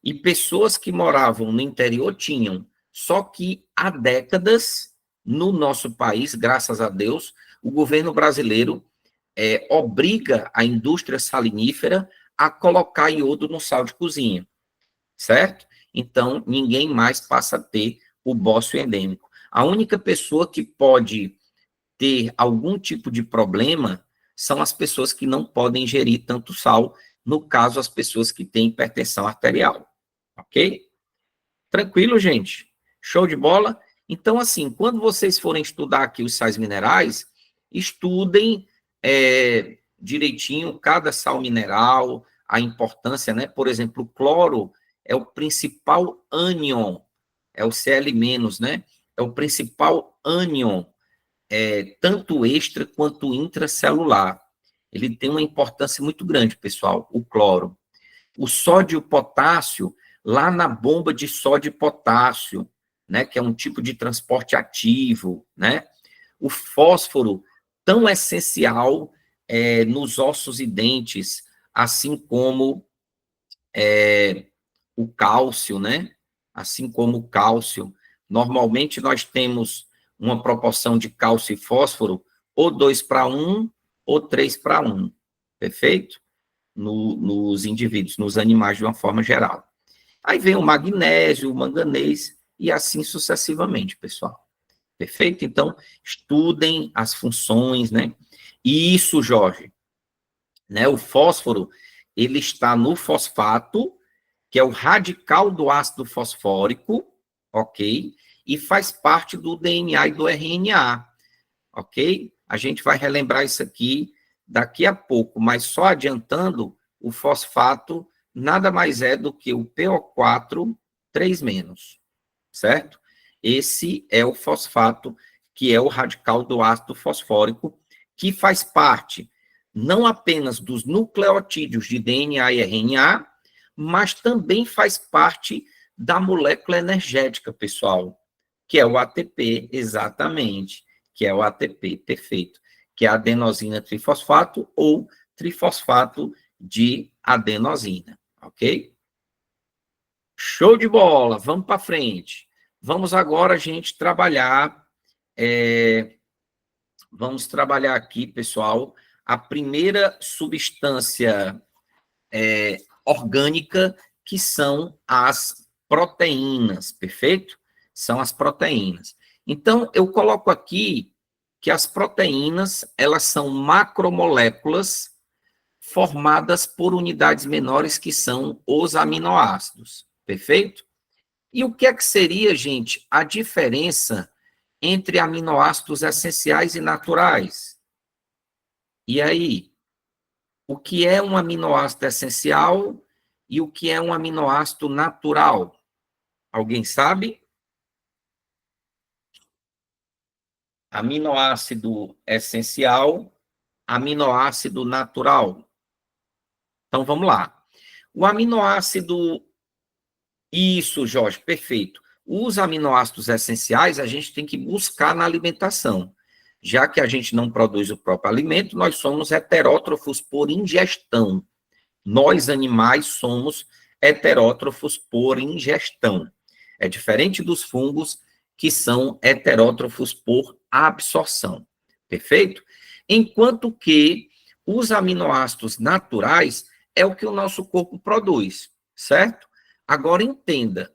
E pessoas que moravam no interior tinham. Só que há décadas, no nosso país, graças a Deus, o governo brasileiro obriga a indústria salinífera a colocar iodo no sal de cozinha, certo? Então, ninguém mais passa a ter o bócio endêmico. A única pessoa que pode ter algum tipo de problema são as pessoas que não podem ingerir tanto sal, no caso, as pessoas que têm hipertensão arterial, ok? Tranquilo, gente? Show de bola? Então, assim, quando vocês forem estudar aqui os sais minerais, estudem direitinho cada sal mineral, a importância, né? Por exemplo, o cloro é o principal ânion, é o Cl-, né? É o principal ânion, tanto extra quanto intracelular. Ele tem uma importância muito grande, pessoal, o cloro. O sódio e o potássio, lá na bomba de sódio e potássio, né, que é um tipo de transporte ativo, né? O fósforo, tão essencial nos ossos e dentes, assim como o cálcio, né? Assim como o cálcio. Normalmente nós temos uma proporção de cálcio e fósforo ou 2:1 ou 3:1, perfeito? Nos indivíduos, nos animais de uma forma geral. Aí vem o magnésio, o manganês e assim sucessivamente, pessoal. Perfeito? Então, estudem as funções, né? E isso, Jorge, né? O fósforo, ele está no fosfato, que é o radical do ácido fosfórico, ok? E faz parte do DNA e do RNA, ok? A gente vai relembrar isso aqui daqui a pouco, mas só adiantando, o fosfato nada mais é do que o PO4 3-, certo? Esse é o fosfato, que é o radical do ácido fosfórico, que faz parte não apenas dos nucleotídeos de DNA e RNA, mas também faz parte da molécula energética, pessoal, que é o ATP, exatamente, que é o ATP, perfeito, que é a adenosina trifosfato ou trifosfato de adenosina, ok? Show de bola, vamos para frente. Vamos agora, gente, vamos trabalhar aqui, pessoal, a primeira substância orgânica, que são as proteínas, perfeito? São as proteínas. Então, eu coloco aqui que as proteínas, elas são macromoléculas formadas por unidades menores, que são os aminoácidos, perfeito? E o que é que seria, gente, a diferença entre aminoácidos essenciais e naturais? E aí, o que é um aminoácido essencial e o que é um aminoácido natural? Alguém sabe? Aminoácido essencial, aminoácido natural. Então, vamos lá. O aminoácido... Isso, Jorge, perfeito. Os aminoácidos essenciais a gente tem que buscar na alimentação. Já que a gente não produz o próprio alimento, nós somos heterótrofos por ingestão. Nós, animais, somos heterótrofos por ingestão. É diferente dos fungos, que são heterótrofos por absorção. Perfeito? Enquanto que os aminoácidos naturais é o que o nosso corpo produz, certo? Agora entenda,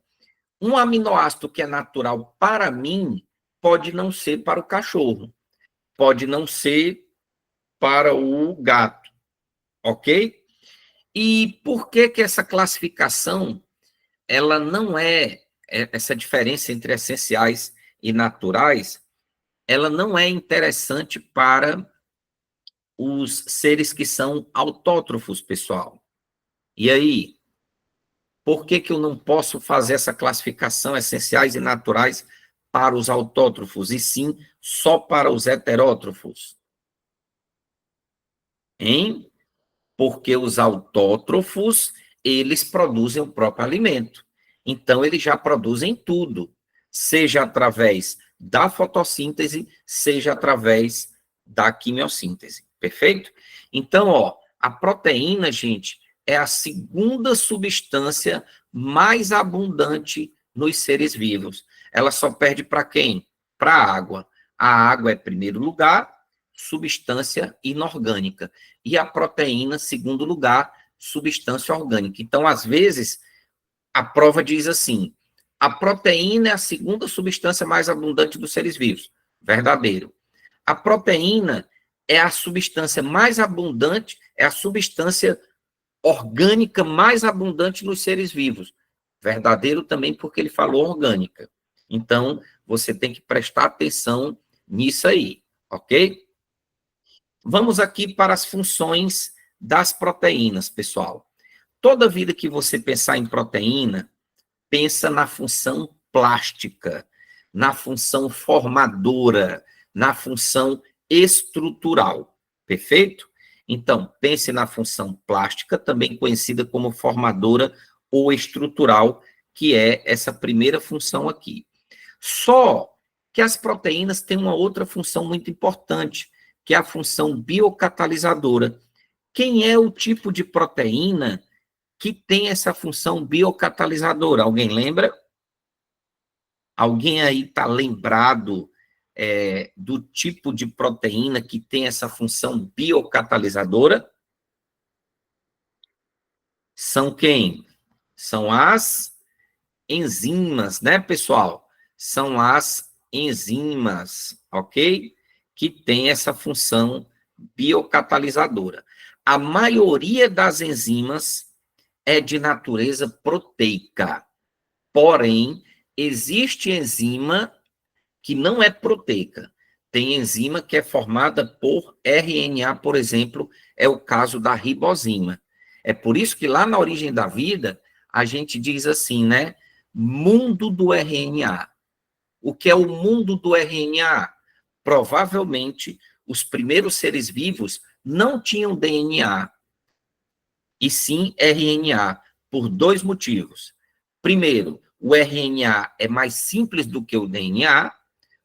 um aminoácido que é natural para mim pode não ser para o cachorro, pode não ser para o gato, ok? E por que que essa classificação, ela não essa diferença entre essenciais e naturais, ela não é interessante para os seres que são autótrofos, pessoal? E aí, por que que eu não posso fazer essa classificação essenciais e naturais para os autótrofos, e sim só para os heterótrofos? Hein? Porque os autótrofos, eles produzem o próprio alimento. Então, eles já produzem tudo, seja através da fotossíntese, seja através da quimiossíntese, perfeito? Então, ó, a proteína, gente, é a segunda substância mais abundante nos seres vivos. Ela só perde para quem? Para a água. A água é primeiro lugar, substância inorgânica. E a proteína, segundo lugar, substância orgânica. Então, às vezes, a prova diz assim: a proteína é a segunda substância mais abundante dos seres vivos. Verdadeiro. A proteína é a substância mais abundante, é a substância orgânica mais abundante nos seres vivos. Verdadeiro também, porque ele falou orgânica. Então, você tem que prestar atenção nisso aí, ok? Vamos aqui para as funções das proteínas, pessoal. Toda vida que você pensar em proteína, pensa na função plástica, na função formadora, na função estrutural, perfeito? Então, pense na função plástica, também conhecida como formadora ou estrutural, que é essa primeira função aqui. Só que as proteínas têm uma outra função muito importante, que é a função biocatalisadora. Quem é o tipo de proteína que tem essa função biocatalisadora? Alguém lembra? Alguém aí está lembrado do tipo de proteína que tem essa função biocatalisadora? São quem? São as enzimas, né, pessoal? São as enzimas, ok? Que tem essa função biocatalisadora. A maioria das enzimas é de natureza proteica. Porém, existe enzima que não é proteica. Tem enzima que é formada por RNA, por exemplo, é o caso da ribosima. É por isso que lá na origem da vida, a gente diz assim, né? Mundo do RNA. O que é o mundo do RNA? Provavelmente, os primeiros seres vivos não tinham DNA, e sim RNA, por dois motivos. Primeiro, o RNA é mais simples do que o DNA,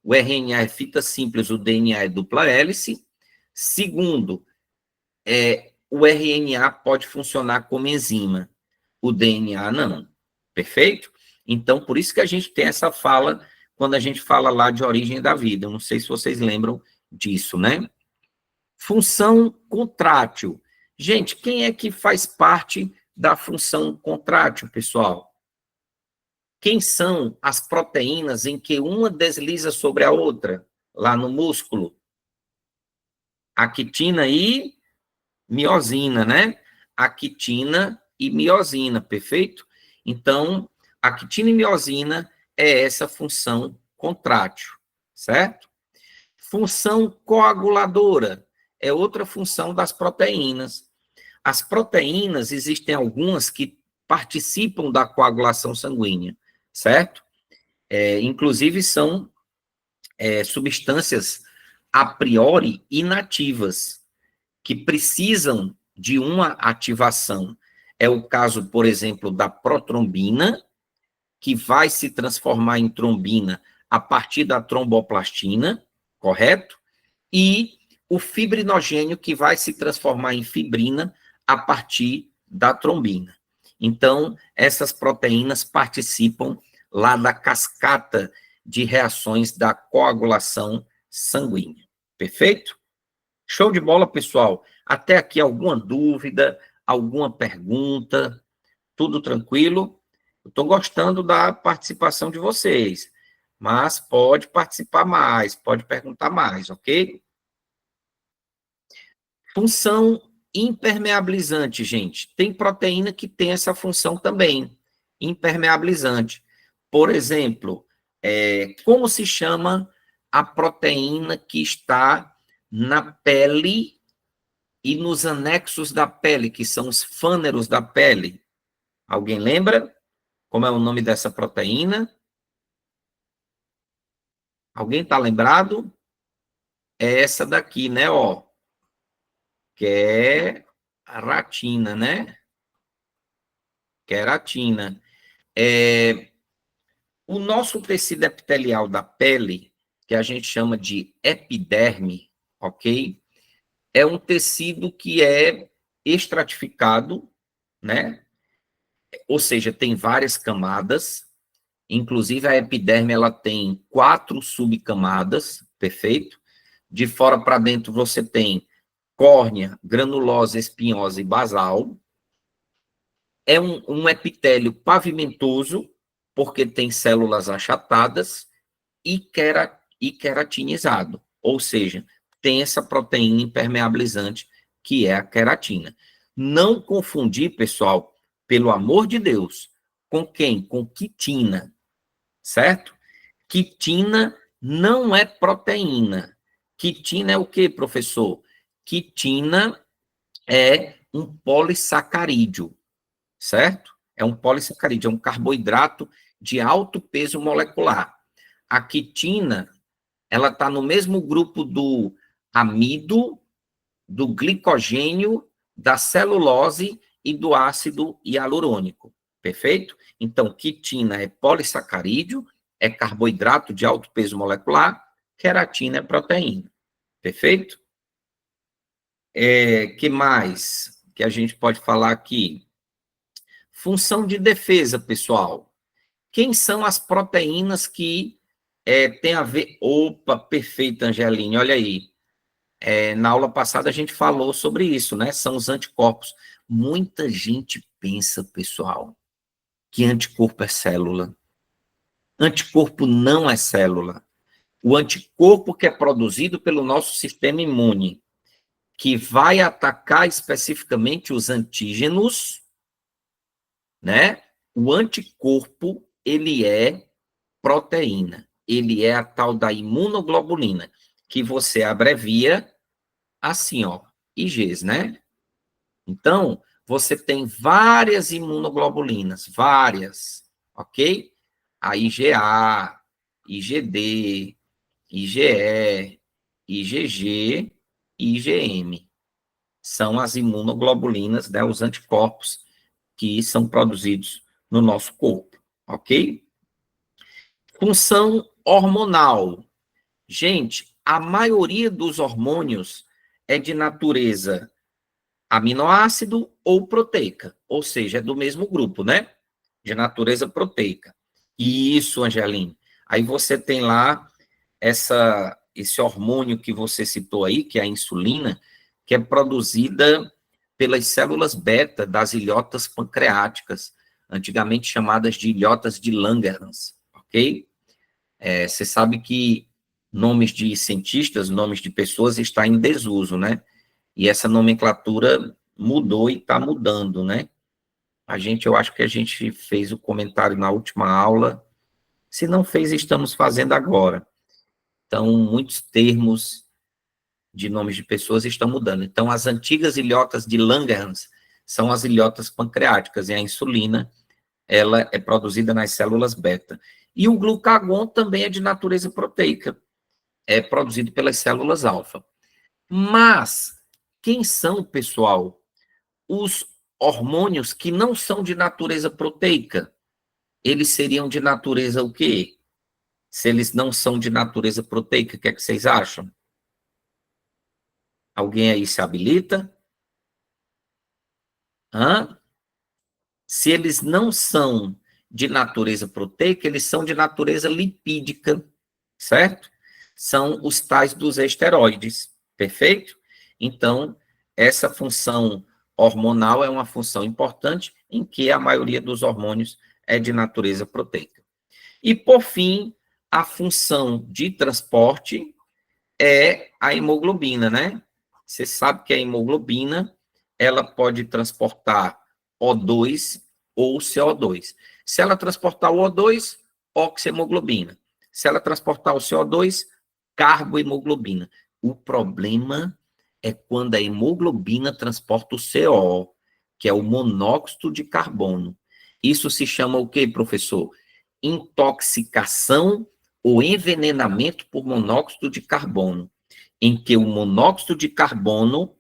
o RNA é fita simples, o DNA é dupla hélice. Segundo, o RNA pode funcionar como enzima, o DNA não. Perfeito? Então, por isso que a gente tem essa fala, quando a gente fala lá de origem da vida. Eu não sei se vocês lembram disso, né? Função contrátil. Gente, quem é que faz parte da função contrátil, pessoal? Quem são as proteínas em que uma desliza sobre a outra, lá no músculo? Actina e miosina, né? Actina e miosina, perfeito? Então, actina e miosina é essa função contrátil, certo? Função coaguladora é outra função das proteínas. As proteínas, existem algumas que participam da coagulação sanguínea, certo? Inclusive são substâncias a priori inativas, que precisam de uma ativação. É o caso, por exemplo, da protrombina, que vai se transformar em trombina a partir da tromboplastina, correto? E o fibrinogênio, que vai se transformar em fibrina a partir da trombina. Então, essas proteínas participam lá da cascata de reações da coagulação sanguínea. Perfeito? Show de bola, pessoal. Até aqui alguma dúvida, alguma pergunta? Tudo tranquilo? Eu estou gostando da participação de vocês, mas pode participar mais, pode perguntar mais, ok? Função impermeabilizante, gente. Tem proteína que tem essa função também, impermeabilizante. Por exemplo, como se chama a proteína que está na pele e nos anexos da pele, que são os fâneros da pele? Alguém lembra como é o nome dessa proteína? Alguém está lembrado? É essa daqui, né, ó, que é a ratina, né? Queratina. O nosso tecido epitelial da pele, que a gente chama de epiderme, ok? É um tecido que é estratificado, né? Ou seja, tem várias camadas, inclusive a epiderme ela tem 4 subcamadas, perfeito? De fora para dentro você tem córnea, granulosa, espinhosa e basal. É um epitélio pavimentoso, porque tem células achatadas, e queratinizado, ou seja, tem essa proteína impermeabilizante, que é a queratina. Não confundir, pessoal, pelo amor de Deus, com quem? Com quitina, certo? Quitina não é proteína. Quitina é o que, professor? Quitina é um polissacarídeo, certo? É um polissacarídeo, é um carboidrato de alto peso molecular. A quitina, ela está no mesmo grupo do amido, do glicogênio, da celulose e do ácido hialurônico, perfeito? Então, quitina é polissacarídeo, é carboidrato de alto peso molecular, queratina é proteína, perfeito? Que mais que a gente pode falar aqui? Função de defesa, pessoal. Quem são as proteínas que Tem a ver... Opa, perfeito, Angeline, olha aí. Na aula passada a gente falou sobre isso, né? São os anticorpos. Muita gente pensa, pessoal, que anticorpo é célula. Anticorpo não é célula. O anticorpo que é produzido pelo nosso sistema imune, que vai atacar especificamente os antígenos, né? O anticorpo, ele é proteína. Ele é a tal da imunoglobulina, que você abrevia assim, ó, IGs, né? Então, você tem várias imunoglobulinas, várias, ok? A IgA, IgD, IgE, IgG e IgM. São as imunoglobulinas, né, os anticorpos que são produzidos no nosso corpo, ok? Função hormonal. Gente, a maioria dos hormônios é de natureza aminoácido ou proteica, ou seja, é do mesmo grupo, né? De natureza proteica. Isso, Angeline. Aí você tem lá esse hormônio que você citou aí, que é a insulina, que é produzida pelas células beta das ilhotas pancreáticas, antigamente chamadas de ilhotas de Langerhans, ok? Você sabe que nomes de cientistas, nomes de pessoas está em desuso, né? E essa nomenclatura mudou e está mudando, né? Eu acho que a gente fez o comentário na última aula. Se não fez, estamos fazendo agora. Então, muitos termos de nomes de pessoas estão mudando. Então, as antigas ilhotas de Langerhans são as ilhotas pancreáticas, e a insulina, ela é produzida nas células beta. E o glucagon também é de natureza proteica, é produzido pelas células alfa. Mas, quem são, pessoal, os hormônios que não são de natureza proteica? Eles seriam de natureza o quê? Se eles não são de natureza proteica, o que é que vocês acham? Alguém aí se habilita? Hã? Se eles não são de natureza proteica, eles são de natureza lipídica, certo? São os tais dos esteroides, perfeito? Então, essa função hormonal é uma função importante em que a maioria dos hormônios é de natureza proteica. E, por fim, a função de transporte é a hemoglobina, né? Você sabe que a hemoglobina, ela pode transportar O2 ou CO2. Se ela transportar o O2, oxihemoglobina. Se ela transportar o CO2, carbohemoglobina. O problema é quando a hemoglobina transporta o CO, que é o monóxido de carbono. Isso se chama o quê, professor? Intoxicação ou envenenamento por monóxido de carbono, em que o monóxido de carbono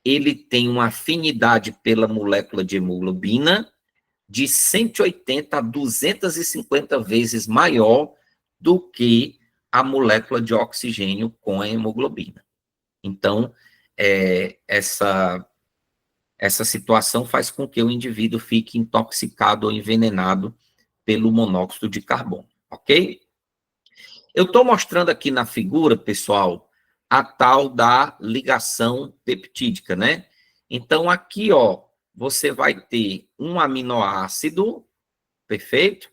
ele tem uma afinidade pela molécula de hemoglobina de 180 a 250 vezes maior do que a molécula de oxigênio com a hemoglobina. Então, essa situação faz com que o indivíduo fique intoxicado ou envenenado pelo monóxido de carbono, ok? Eu estou mostrando aqui na figura, pessoal, a tal da ligação peptídica, né? Então, aqui, ó, você vai ter um aminoácido, perfeito?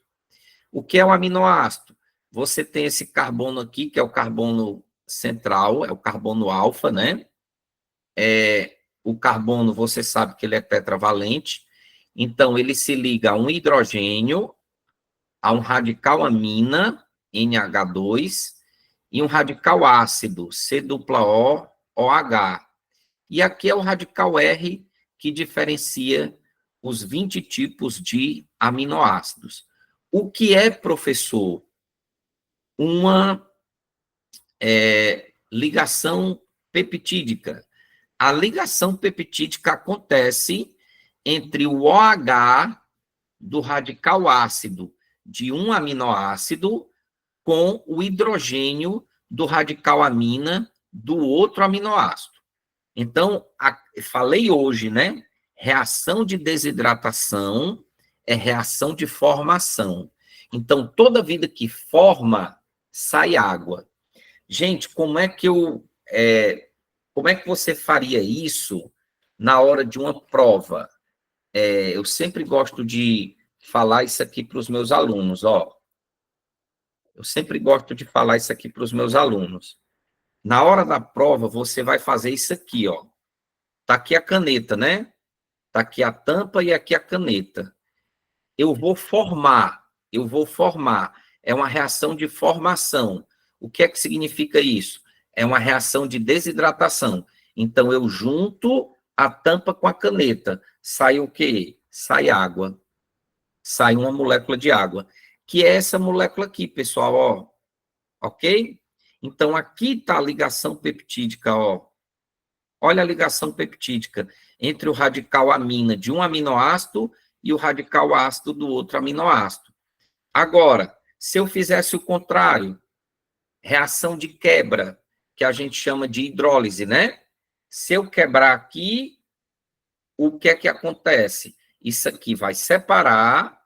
O que é um aminoácido? Você tem esse carbono aqui, que é o carbono central, é o carbono alfa, né? O carbono, você sabe que ele é tetravalente, então ele se liga a um hidrogênio, a um radical amina, NH2, e um radical ácido, C-O-OH. E aqui é o radical R, que diferencia os 20 tipos de aminoácidos. O que é, professor? Uma ligação peptídica. A ligação peptídica acontece entre o OH do radical ácido de um aminoácido com o hidrogênio do radical amina do outro aminoácido. Então, falei hoje, né? Reação de desidratação é reação de formação. Então, toda vida que forma sai água. Gente, como é que você faria isso na hora de uma prova? Eu sempre gosto de falar isso aqui para os meus alunos, ó. Eu sempre gosto de falar isso aqui para os meus alunos. Na hora da prova, você vai fazer isso aqui, ó. Tá aqui a caneta, né? Tá aqui a tampa e aqui a caneta. Eu vou formar. É uma reação de formação. O que é que significa isso? É uma reação de desidratação. Então, eu junto a tampa com a caneta. Sai o quê? Sai água. Sai uma molécula de água. Que é essa molécula aqui, pessoal, ó. Ok? Então, aqui está a ligação peptídica, ó. Olha a ligação peptídica entre o radical amina de um aminoácido e o radical ácido do outro aminoácido. Agora, se eu fizesse o contrário, reação de quebra, que a gente chama de hidrólise, né? Se eu quebrar aqui, o que é que acontece? Isso aqui vai separar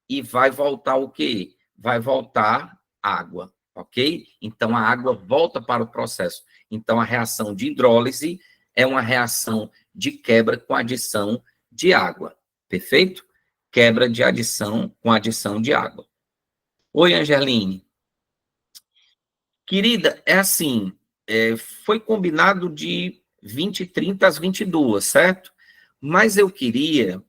e vai voltar o quê? Vai voltar água, ok? Então, a água volta para o processo. Então, a reação de hidrólise é uma reação de quebra com adição de água, perfeito? Quebra de adição com adição de água. Oi, Angeline. Querida, é assim, foi combinado de 20h30 às 22h, certo? Mas eu queria,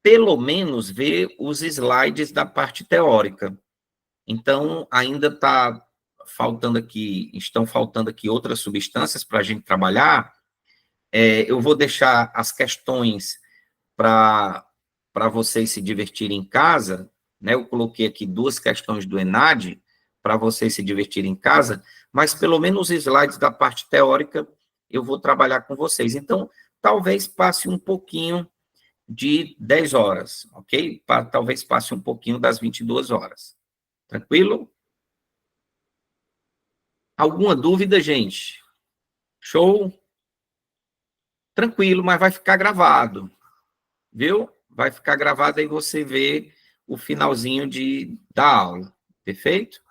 pelo menos, ver os slides da parte teórica. Então, ainda estão faltando aqui outras substâncias para a gente trabalhar. Eu vou deixar as questões para vocês se divertirem em casa, né? Eu coloquei aqui 2 questões do ENAD para vocês se divertirem em casa, mas pelo menos os slides da parte teórica eu vou trabalhar com vocês. Então, talvez passe um pouquinho de 10 horas, ok? Talvez passe um pouquinho das 22 horas. Tranquilo? Alguma dúvida, gente? Show? Tranquilo, mas vai ficar gravado, viu? Vai ficar gravado, aí você vê o finalzinho da aula, perfeito?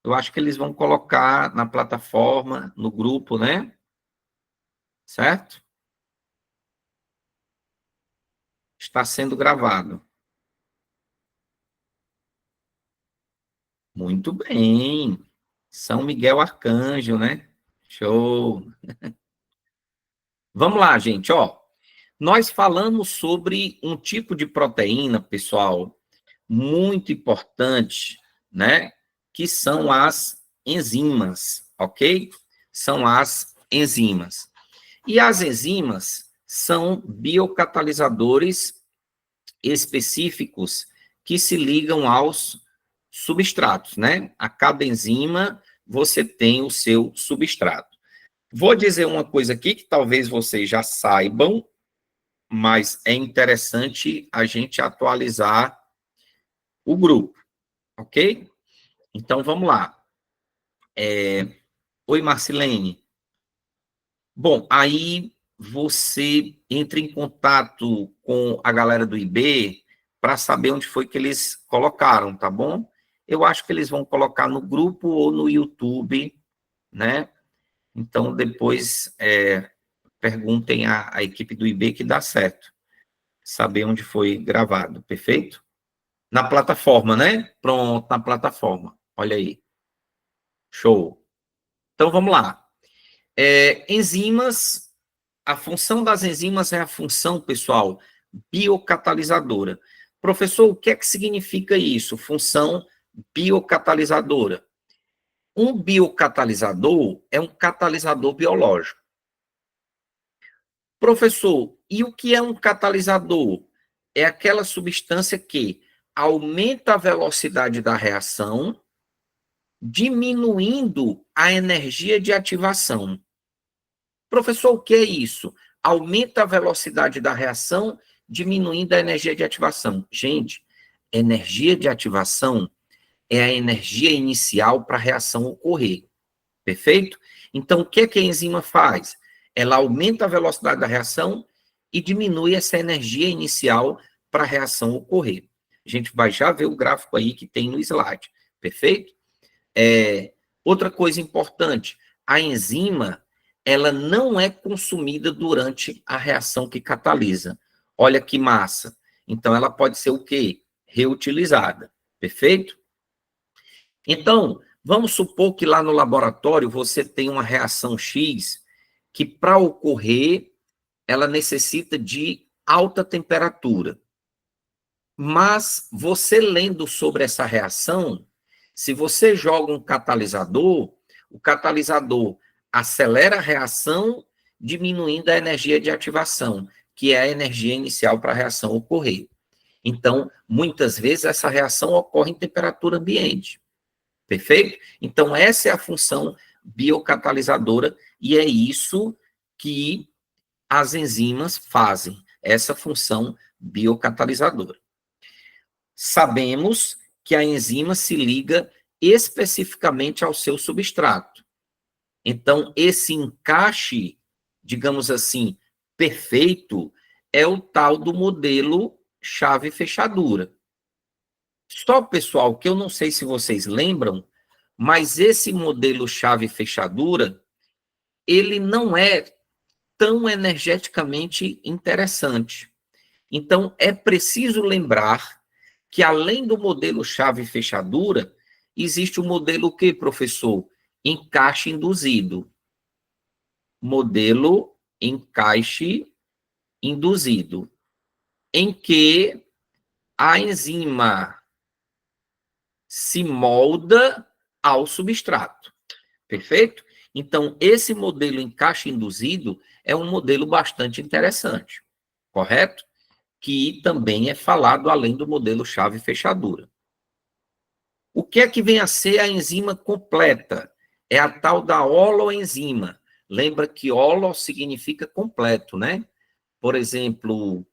Eu acho que eles vão colocar na plataforma, no grupo, né? Certo? Está sendo gravado. Muito bem. São Miguel Arcanjo, né? Show. Vamos lá, gente, ó. Nós falamos sobre um tipo de proteína, pessoal, muito importante, né? Que são as enzimas, ok? São as enzimas. E as enzimas são biocatalisadores específicos que se ligam aos substratos, né? A cada enzima você tem o seu substrato. Vou dizer uma coisa aqui que talvez vocês já saibam, mas é interessante a gente atualizar o grupo, ok? Então, vamos lá. Oi, Marcilene. Bom, aí você entra em contato com a galera do IB para saber onde foi que eles colocaram, tá bom? Eu acho que eles vão colocar no grupo ou no YouTube, né? Então, depois perguntem à equipe do IB que dá certo. Saber onde foi gravado, perfeito? Na plataforma, né? Pronto, na plataforma. Olha aí. Show. Então, vamos lá. Enzimas, a função das enzimas é a função, pessoal, biocatalisadora. Professor, o que é que significa isso? Função biocatalisadora. Um biocatalisador é um catalisador biológico. Professor, e o que é um catalisador? É aquela substância que aumenta a velocidade da reação, diminuindo a energia de ativação. Professor, o que é isso? Aumenta a velocidade da reação, diminuindo a energia de ativação. Gente, energia de ativação é a energia inicial para a reação ocorrer. Perfeito? Então, o que é que a enzima faz? Ela aumenta a velocidade da reação e diminui essa energia inicial para a reação ocorrer. A gente vai já ver o gráfico aí que tem no slide. perfeito? Outra coisa importante, a enzima, ela não é consumida durante a reação que catalisa. Olha que massa. Então, ela pode ser o quê? Reutilizada, perfeito? Então, vamos supor que lá no laboratório você tem uma reação X que, para ocorrer, ela necessita de alta temperatura. Mas você lendo sobre essa reação, se você joga um catalisador, o catalisador acelera a reação, diminuindo a energia de ativação, que é a energia inicial para a reação ocorrer. Então, muitas vezes essa reação ocorre em temperatura ambiente. Perfeito? Então, essa é a função biocatalisadora e é isso que as enzimas fazem, essa função biocatalisadora. Sabemos que a enzima se liga especificamente ao seu substrato. Então, esse encaixe, digamos assim, perfeito, é o tal do modelo chave-fechadura. Só, pessoal, que eu não sei se vocês lembram, mas esse modelo chave-fechadura, ele não é tão energeticamente interessante. Então, é preciso lembrar que, além do modelo chave-fechadura, existe o modelo o quê, professor? Encaixe induzido. Modelo encaixe induzido, em que a enzima se molda ao substrato. Perfeito? Então, esse modelo encaixe induzido é um modelo bastante interessante, correto? Que também é falado além do modelo chave-fechadura. O que é que vem a ser a enzima completa? É a tal da holoenzima. Lembra que holo significa completo, né? Por exemplo,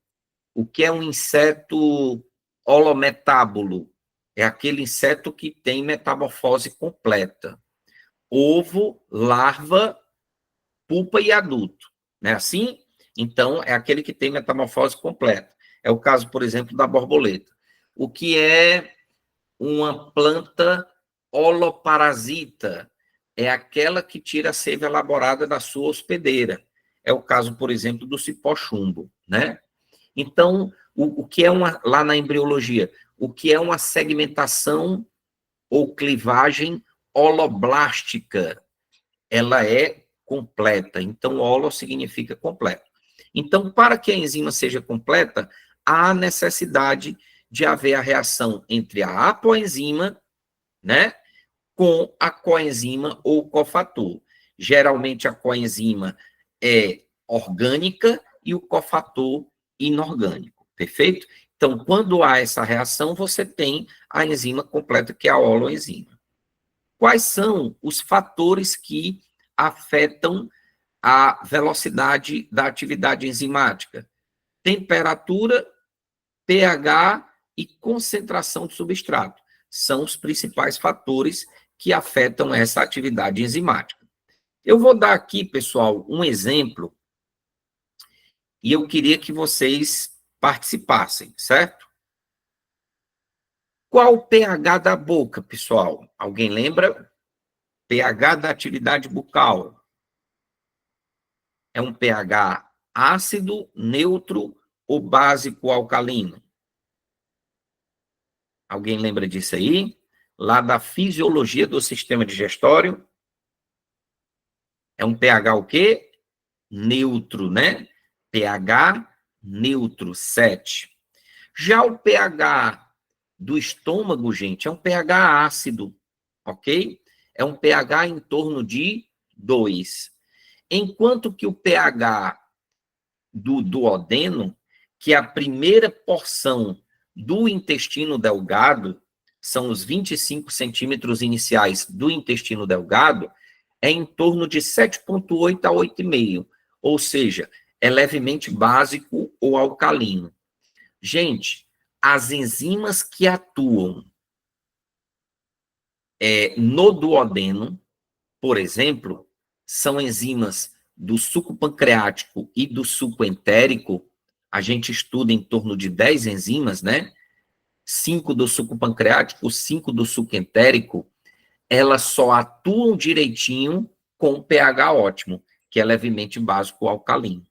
o que é um inseto holometábulo? É aquele inseto que tem metamorfose completa. Ovo, larva, pupa e adulto. Não é assim? Então, é aquele que tem metamorfose completa. É o caso, por exemplo, da borboleta. O que é uma planta holoparasita? É aquela que tira a seiva elaborada da sua hospedeira. É o caso, por exemplo, do cipó-chumbo, né? Então, o que é lá na embriologia? O que é uma segmentação ou clivagem holoblástica? Ela é completa. Então, holo significa completo. Então, para que a enzima seja completa, há necessidade de haver a reação entre a apoenzima, né, com a coenzima ou cofator. Geralmente, a coenzima é orgânica e o cofator inorgânico, perfeito? Então, quando há essa reação, você tem a enzima completa, que é a holoenzima. Quais são os fatores que afetam a velocidade da atividade enzimática? Temperatura, pH e concentração do substrato. São os principais fatores que afetam essa atividade enzimática. Eu vou dar aqui, pessoal, um exemplo e eu queria que vocês participassem, certo? Qual o pH da boca, pessoal? Alguém lembra? pH da atividade bucal. É um pH ácido, neutro ou básico alcalino? Alguém lembra disso aí? Lá da fisiologia do sistema digestório. É um pH o quê? Neutro, né? pH neutro, 7. Já o pH do estômago, gente, é um pH ácido, ok? É um pH em torno de 2. Enquanto que o pH do duodeno, que é a primeira porção do intestino delgado, são os 25 centímetros iniciais do intestino delgado, é em torno de 7,8 a 8,5, ou seja, é levemente básico ou alcalino. Gente, as enzimas que atuam no duodeno, por exemplo, são enzimas do suco pancreático e do suco entérico. A gente estuda em torno de 10 enzimas, né? 5 do suco pancreático, 5 do suco entérico, elas só atuam direitinho com pH ótimo, que é levemente básico alcalino.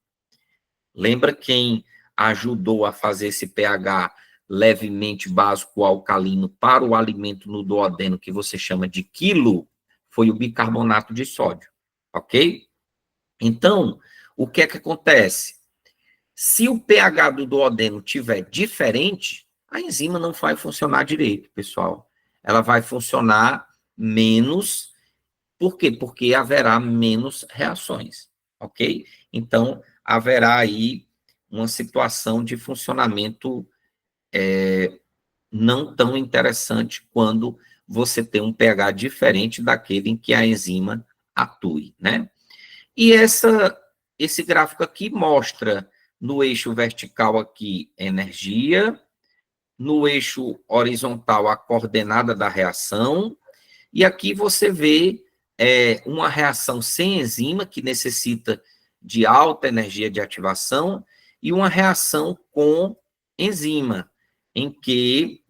Lembra quem ajudou a fazer esse pH levemente básico alcalino para o alimento no duodeno, que você chama de quilo? Foi o bicarbonato de sódio, ok? Então, o que é que acontece? Se o pH do duodeno tiver diferente, a enzima não vai funcionar direito, pessoal. Ela vai funcionar menos. Por quê? Porque haverá menos reações, ok? Então, haverá aí uma situação de funcionamento não tão interessante quando você tem um pH diferente daquele em que a enzima atue, né? E esse gráfico aqui mostra no eixo vertical aqui energia, no eixo horizontal a coordenada da reação, e aqui você vê uma reação sem enzima, que necessita de alta energia de ativação, e uma reação com enzima, em que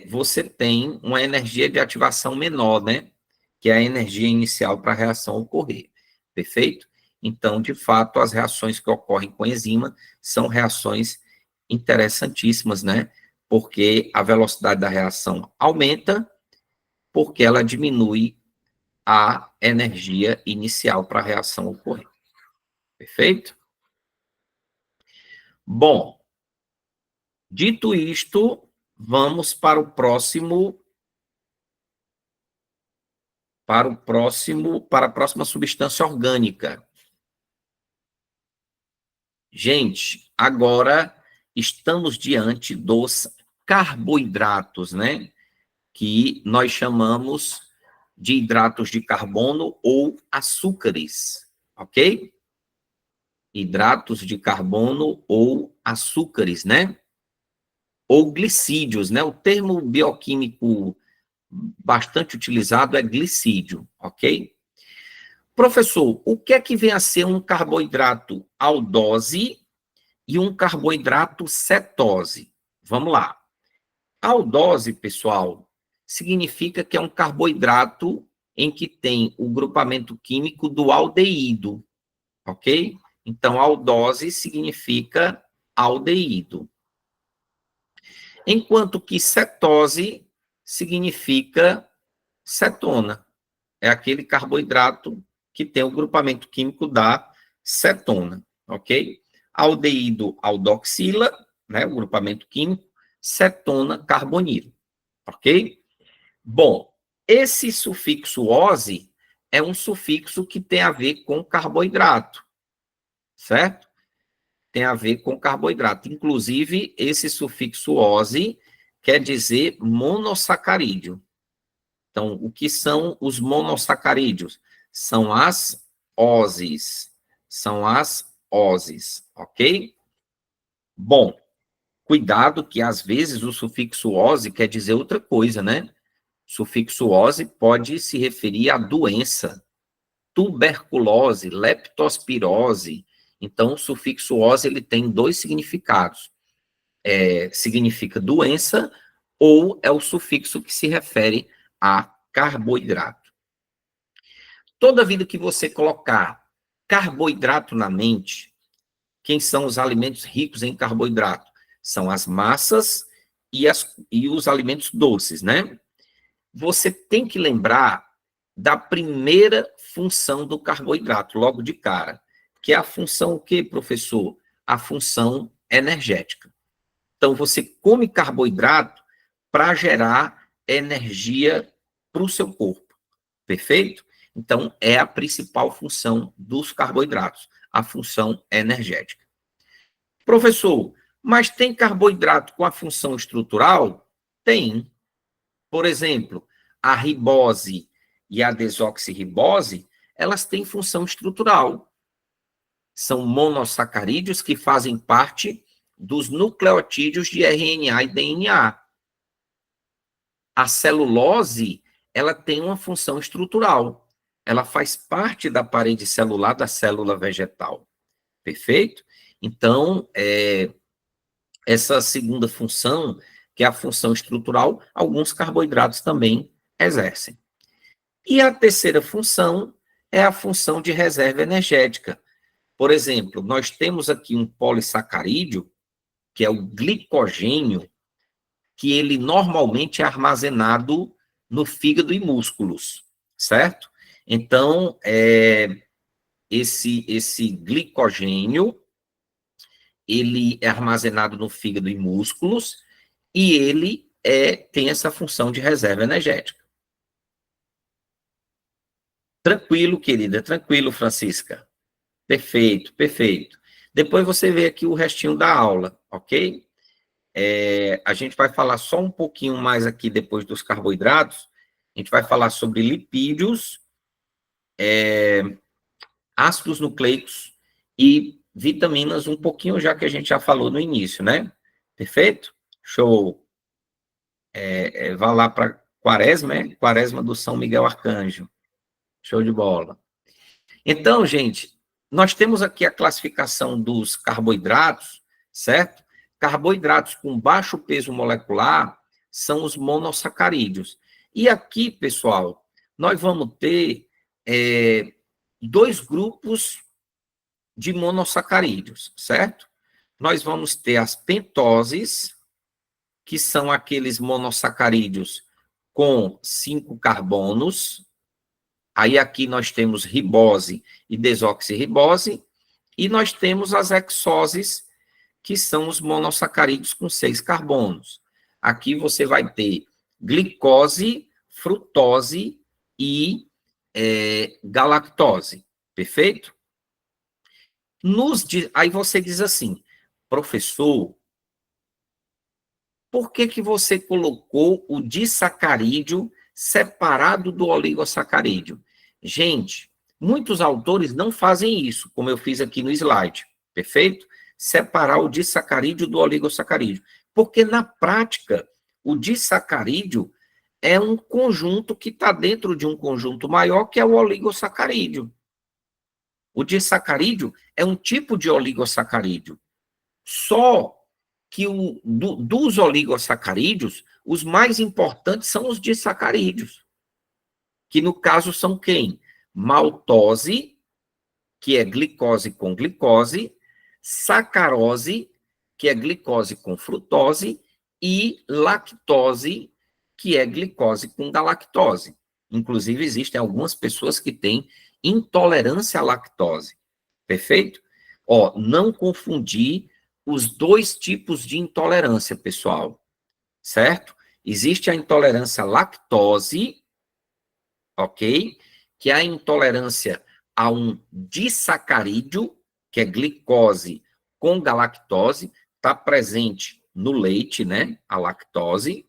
você tem uma energia de ativação menor, né? Que é a energia inicial para a reação ocorrer. Perfeito? Então, de fato, as reações que ocorrem com enzima são reações interessantíssimas, né? Porque a velocidade da reação aumenta, porque ela diminui a energia inicial para a reação ocorrer. Perfeito? Bom, dito isto, vamos para a próxima substância orgânica. Gente, agora estamos diante dos carboidratos, né? Que nós chamamos de hidratos de carbono ou açúcares, ok? Hidratos de carbono ou açúcares, né? Ou glicídios, né? O termo bioquímico bastante utilizado é glicídio, ok? Professor, o que é que vem a ser um carboidrato aldose e um carboidrato cetose? Vamos lá. Aldose, pessoal, significa que é um carboidrato em que tem o grupamento químico do aldeído, ok? Então, aldose significa aldeído. Enquanto que cetose significa cetona. É aquele carboidrato que tem o grupamento químico da cetona, ok? Aldeído, aldoxila, né, o grupamento químico, cetona, carbonilo, ok? Bom, esse sufixo -ose é um sufixo que tem a ver com carboidrato, certo? Tem a ver com carboidrato. Inclusive, esse sufixo -ose quer dizer monossacarídeo. Então, o que são os monossacarídeos? São as oses. São as oses, ok? Bom, cuidado que às vezes o sufixo -ose quer dizer outra coisa, né? O sufixo -ose pode se referir à doença, tuberculose, leptospirose. Então, o sufixo -ose ele tem dois significados. Significa doença ou é o sufixo que se refere a carboidrato. Toda vida que você colocar carboidrato na mente, quem são os alimentos ricos em carboidrato? São as massas e os alimentos doces, né? Você tem que lembrar da primeira função do carboidrato, logo de cara, que é a função o quê, professor? A função energética. Então, você come carboidrato para gerar energia para o seu corpo, perfeito? Então, é a principal função dos carboidratos, a função energética. Professor, mas tem carboidrato com a função estrutural? Tem. Por exemplo, a ribose e a desoxirribose, elas têm função estrutural. São monossacarídeos que fazem parte dos nucleotídeos de RNA e DNA. A celulose, ela tem uma função estrutural. Ela faz parte da parede celular da célula vegetal. Perfeito? Então, essa segunda função, que é a função estrutural, alguns carboidratos também exercem. E a terceira função é a função de reserva energética. Por exemplo, nós temos aqui um polissacarídeo, que é o glicogênio, que ele normalmente é armazenado no fígado e músculos, certo? Então, esse glicogênio, ele é armazenado no fígado e músculos, e ele tem essa função de reserva energética. Tranquilo, querida, tranquilo, Francisca. Perfeito, perfeito. Depois você vê aqui o restinho da aula, ok? A gente vai falar só um pouquinho mais aqui depois dos carboidratos. A gente vai falar sobre lipídios, ácidos nucleicos e vitaminas, um pouquinho já que a gente já falou no início, né? Perfeito? Show. Vá lá para Quaresma, Quaresma do São Miguel Arcanjo. Show de bola. Então, gente, nós temos aqui a classificação dos carboidratos, certo? Carboidratos com baixo peso molecular são os monossacarídeos. E aqui, pessoal, nós vamos ter dois grupos de monossacarídeos, certo? Nós vamos ter as pentoses, que são aqueles monossacarídeos com 5 carbonos. Aí aqui nós temos ribose e desoxirribose, e nós temos as hexoses, que são os monossacarídeos com 6 carbonos. Aqui você vai ter glicose, frutose e galactose, perfeito? Aí você diz assim, professor, por que você colocou o disacarídeo separado do oligosacarídeo? Gente, muitos autores não fazem isso, como eu fiz aqui no slide, perfeito? Separar o disacarídeo do oligosacarídeo. Porque, na prática, o disacarídeo é um conjunto que está dentro de um conjunto maior, que é o oligosacarídeo. O disacarídeo é um tipo de oligosacarídeo. Só que dos oligosacarídeos, os mais importantes são os disacarídeos, que no caso são quem? Maltose, que é glicose com glicose, sacarose, que é glicose com frutose, e lactose, que é glicose com galactose. Inclusive, existem algumas pessoas que têm intolerância à lactose. Perfeito? Não confundir os dois tipos de intolerância, pessoal. Certo? Existe a intolerância à lactose, ok? Que é a intolerância a um disacarídeo, que é glicose com galactose, está presente no leite, né? A lactose.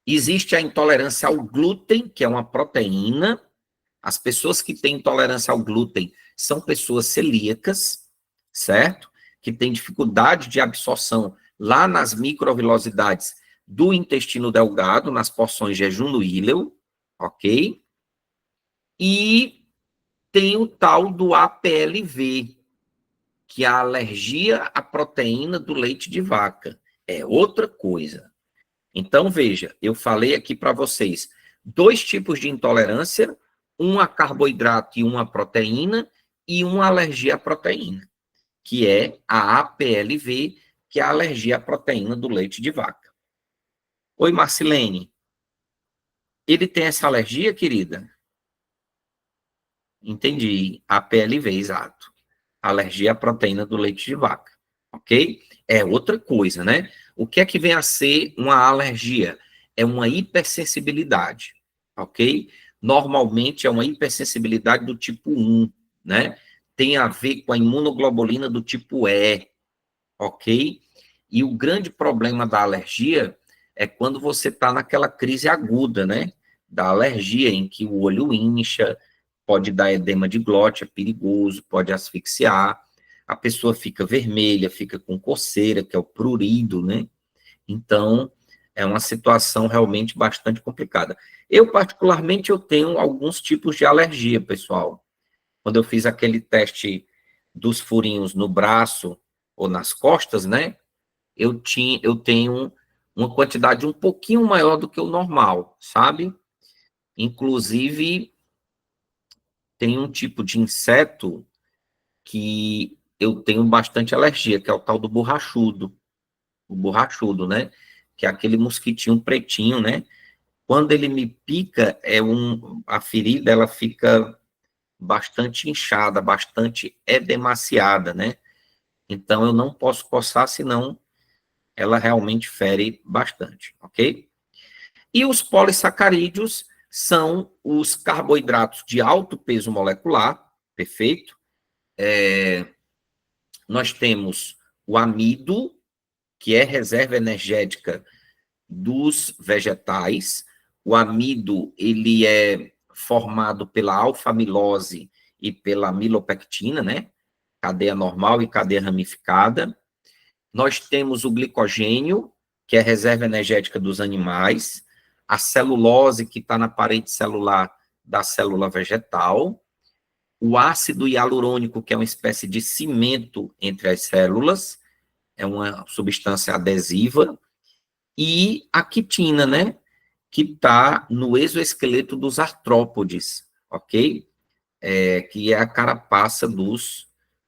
Existe a intolerância ao glúten, que é uma proteína. As pessoas que têm intolerância ao glúten são pessoas celíacas, certo? Que têm dificuldade de absorção lá nas microvilosidades do intestino delgado, nas porções jejum do íleo, ok? E tem o tal do APLV, que é a alergia à proteína do leite de vaca. É outra coisa. Então, veja, eu falei aqui para vocês, 2 tipos de intolerância, um a carboidrato e uma a proteína, e uma alergia à proteína, que é a APLV, que é a alergia à proteína do leite de vaca. Oi, Marcilene. Ele tem essa alergia, querida? Entendi. APLV, exato. Alergia à proteína do leite de vaca, ok? É outra coisa, né? O que é que vem a ser uma alergia? É uma hipersensibilidade, ok? Normalmente é uma hipersensibilidade do tipo 1, né? Tem a ver com a imunoglobulina do tipo E, ok? E o grande problema da alergia é quando você está naquela crise aguda, né? Da alergia, em que o olho incha, pode dar edema de glote, é perigoso, pode asfixiar, a pessoa fica vermelha, fica com coceira, que é o prurido, né? Então, é uma situação realmente bastante complicada. Eu, particularmente, eu tenho alguns tipos de alergia, pessoal. Quando eu fiz aquele teste dos furinhos no braço ou nas costas, né? Eu tenho uma quantidade um pouquinho maior do que o normal, sabe? Inclusive, tem um tipo de inseto que eu tenho bastante alergia, que é o tal do borrachudo. O borrachudo, né? Que é aquele mosquitinho pretinho, né? Quando ele me pica, a ferida ela fica bastante inchada, bastante edemaciada, né? Então eu não posso coçar, senão ela realmente fere bastante, ok? E os polissacarídeos são os carboidratos de alto peso molecular, perfeito? Nós temos o amido, que é reserva energética dos vegetais. O amido, ele é formado pela alfa-amilose e pela amilopectina, né? Cadeia normal e cadeia ramificada. Nós temos o glicogênio, que é a reserva energética dos animais, a celulose, que está na parede celular da célula vegetal, o ácido hialurônico, que é uma espécie de cimento entre as células, é uma substância adesiva, e a quitina, né, que está no exoesqueleto dos artrópodes, ok? Que é a carapaça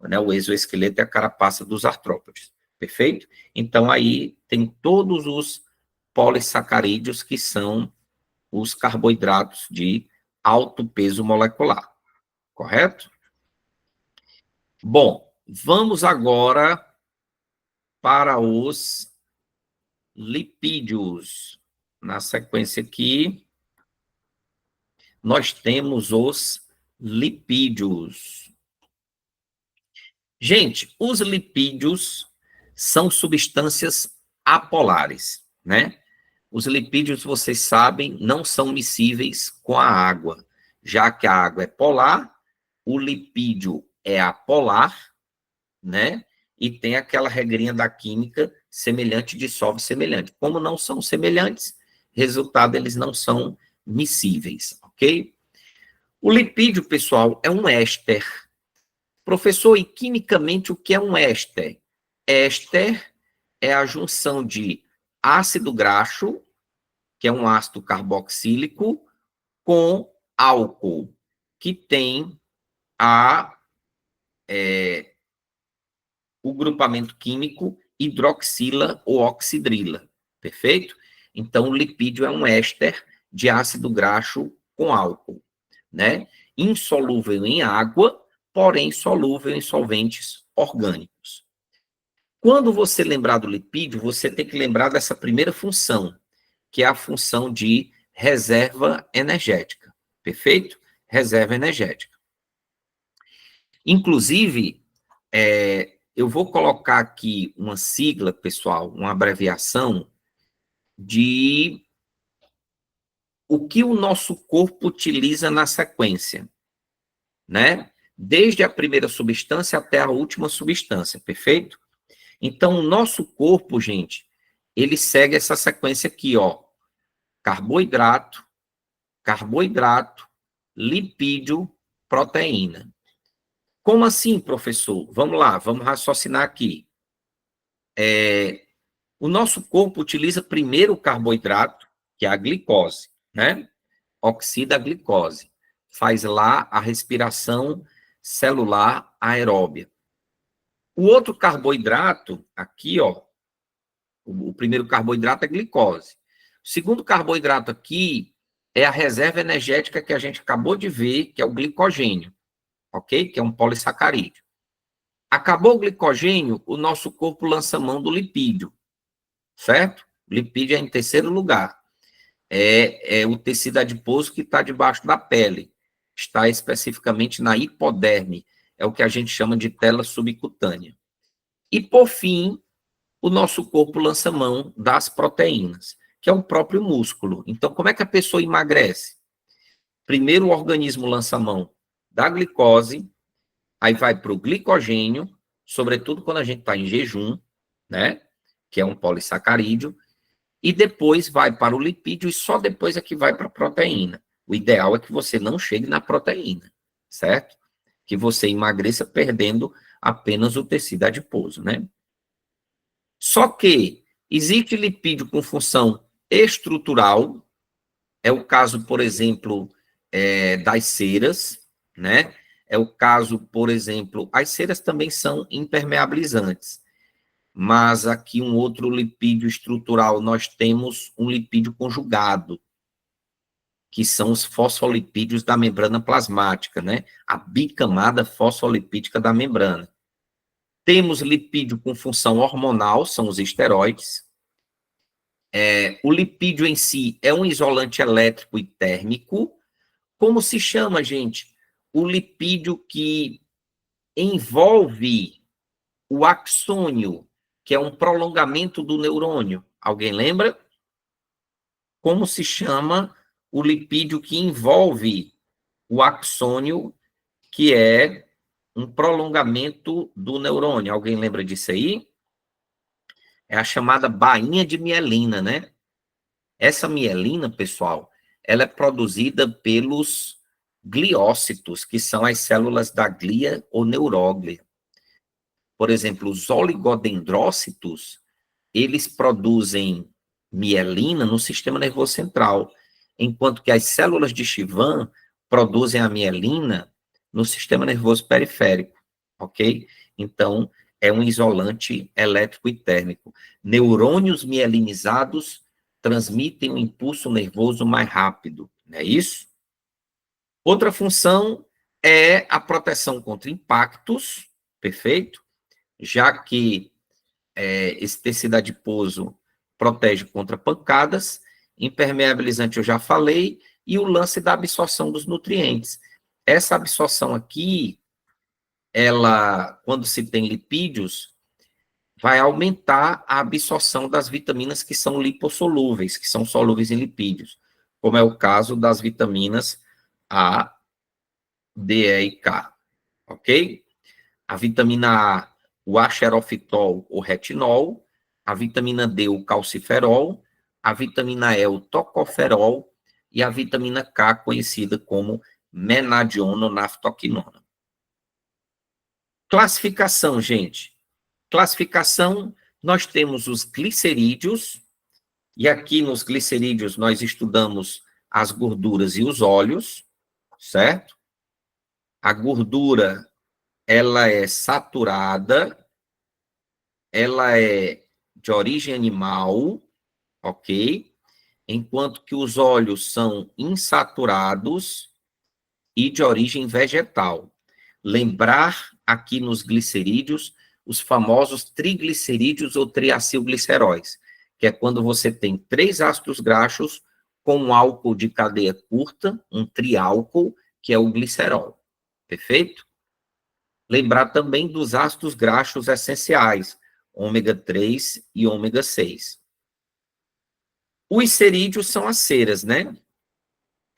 né, o exoesqueleto é a carapaça dos artrópodes, perfeito? Então, aí tem todos os polissacarídeos, que são os carboidratos de alto peso molecular, correto? Bom, vamos agora para os lipídios. Na sequência aqui, nós temos os lipídios. Gente, os lipídios são substâncias apolares, né? Os lipídios, vocês sabem, não são miscíveis com a água, já que a água é polar, o lipídio é apolar, né? E tem aquela regrinha da química, semelhante dissolve semelhante. Como não são semelhantes, resultado, eles não são miscíveis, ok? O lipídio, pessoal, é um éster. Professor, e quimicamente o que é um éster? Éster é a junção de ácido graxo, que é um ácido carboxílico, com álcool, que tem o grupamento químico hidroxila ou oxidrila, perfeito? Então, o lipídio é um éster de ácido graxo com álcool, né? Insolúvel em água, porém solúvel em solventes orgânicos. Quando você lembrar do lipídio, você tem que lembrar dessa primeira função, que é a função de reserva energética, perfeito? Reserva energética. Inclusive, eu vou colocar aqui uma sigla, pessoal, uma abreviação de o que o nosso corpo utiliza na sequência, né? Desde a primeira substância até a última substância, perfeito? Então, o nosso corpo, gente, ele segue essa sequência aqui, ó. Carboidrato, carboidrato, lipídio, proteína. Como assim, professor? Vamos lá, vamos raciocinar aqui. O nosso corpo utiliza primeiro o carboidrato, que é a glicose, né? Oxida a glicose. Faz lá a respiração celular aeróbia. O outro carboidrato, aqui, ó, o primeiro carboidrato é glicose. O segundo carboidrato aqui é a reserva energética que a gente acabou de ver, que é o glicogênio, ok? Que é um polissacarídeo. Acabou o glicogênio, o nosso corpo lança mão do lipídio, certo? O lipídio é em terceiro lugar. É o tecido adiposo que está debaixo da pele. Está especificamente na hipoderme. É o que a gente chama de tela subcutânea. E, por fim, o nosso corpo lança mão das proteínas, que é o próprio músculo. Então, como é que a pessoa emagrece? Primeiro, o organismo lança mão da glicose, aí vai para o glicogênio, sobretudo quando a gente está em jejum, né? Que é um polissacarídeo, e depois vai para o lipídio e só depois é que vai para a proteína. O ideal é que você não chegue na proteína, certo? Que você emagreça perdendo apenas o tecido adiposo, né? Só que Existe lipídio com função estrutural, é o caso, por exemplo, das ceras, né? É o caso, por exemplo, as ceras também são impermeabilizantes, mas aqui um outro lipídio estrutural, nós temos um lipídio conjugado, que são os fosfolipídios da membrana plasmática, né? A bicamada fosfolipídica da membrana. Temos lipídio com função hormonal, são os esteroides. O lipídio em si é um isolante elétrico e térmico. Como se chama, gente? O lipídio que envolve o axônio, que é um prolongamento do neurônio. Alguém lembra? Como se chama o lipídio que envolve o axônio, que é um prolongamento do neurônio? Alguém lembra disso aí? É a chamada bainha de mielina, né? Essa mielina, pessoal, ela é produzida pelos gliócitos, que são as células da glia ou neuróglia. Por exemplo, os oligodendrócitos, eles produzem mielina no sistema nervoso central, enquanto que as células de Schwann produzem a mielina no sistema nervoso periférico, ok? Então, é um isolante elétrico e térmico. Neurônios mielinizados transmitem um impulso nervoso mais rápido, não é isso? Outra função é a proteção contra impactos, perfeito? Já que esse tecido adiposo protege contra pancadas, impermeabilizante eu já falei, e o lance da absorção dos nutrientes. Essa absorção aqui, ela, quando se tem lipídios, vai aumentar a absorção das vitaminas que são lipossolúveis, que são solúveis em lipídios, como é o caso das vitaminas A, D, E e K, ok? A vitamina A, o axerofitol, o retinol, a vitamina D, o calciferol, a vitamina E, o tocoferol, e a vitamina K, conhecida como menadiononaftoquinona. Classificação, gente. Classificação, nós temos os glicerídeos, e aqui nos glicerídeos nós estudamos as gorduras e os óleos, certo? A gordura, ela é saturada, ela é de origem animal, ok? Enquanto que os óleos são insaturados e de origem vegetal. Lembrar aqui nos glicerídeos os famosos triglicerídeos ou triacilgliceróis, que é quando você tem 3 ácidos graxos com um álcool de cadeia curta, um triálcool, que é o glicerol. Perfeito? Lembrar também dos ácidos graxos essenciais, ômega 3 e ômega 6. Os cerídeos são as ceras, né?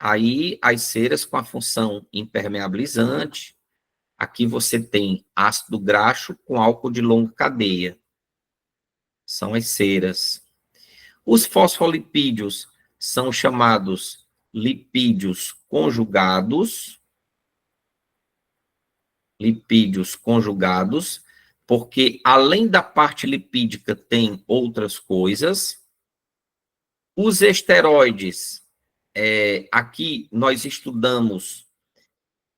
Aí, as ceras com a função impermeabilizante. Aqui você tem ácido graxo com álcool de longa cadeia. São as ceras. Os fosfolipídios são chamados lipídios conjugados. Lipídios conjugados, porque além da parte lipídica tem outras coisas. Os esteroides, aqui nós estudamos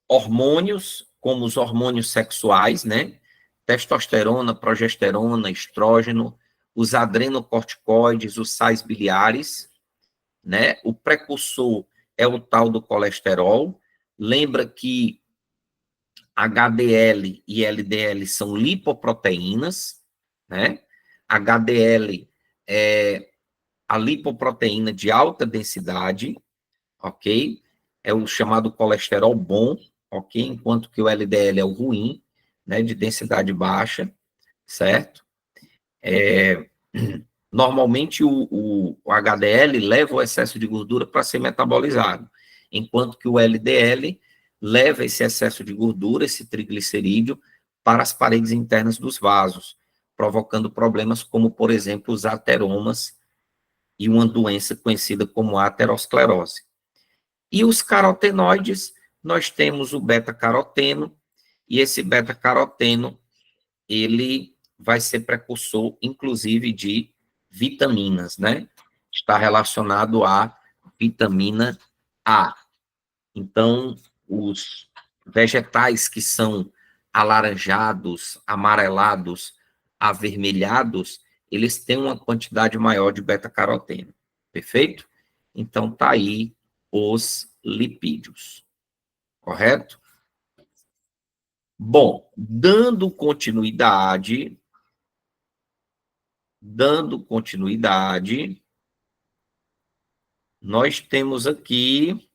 hormônios, como os hormônios sexuais, né? Testosterona, progesterona, estrógeno, os adrenocorticoides, os sais biliares, né? O precursor é o tal do colesterol. Lembra que HDL e LDL são lipoproteínas, né? HDL é a lipoproteína de alta densidade, ok? É o chamado colesterol bom, ok? Enquanto que o LDL é o ruim, né? De densidade baixa, certo? Normalmente o HDL leva o excesso de gordura para ser metabolizado, enquanto que o LDL leva esse excesso de gordura, esse triglicerídeo, para as paredes internas dos vasos, provocando problemas como, por exemplo, os ateromas e uma doença conhecida como aterosclerose. E os carotenoides, nós temos o beta-caroteno, e esse beta-caroteno, ele vai ser precursor, inclusive, de vitaminas, né? Está relacionado à vitamina A. Então, os vegetais que são alaranjados, amarelados, avermelhados, eles têm uma quantidade maior de beta-caroteno. Perfeito? Então, tá aí os lipídios. Correto? Bom, dando continuidade, nós temos aqui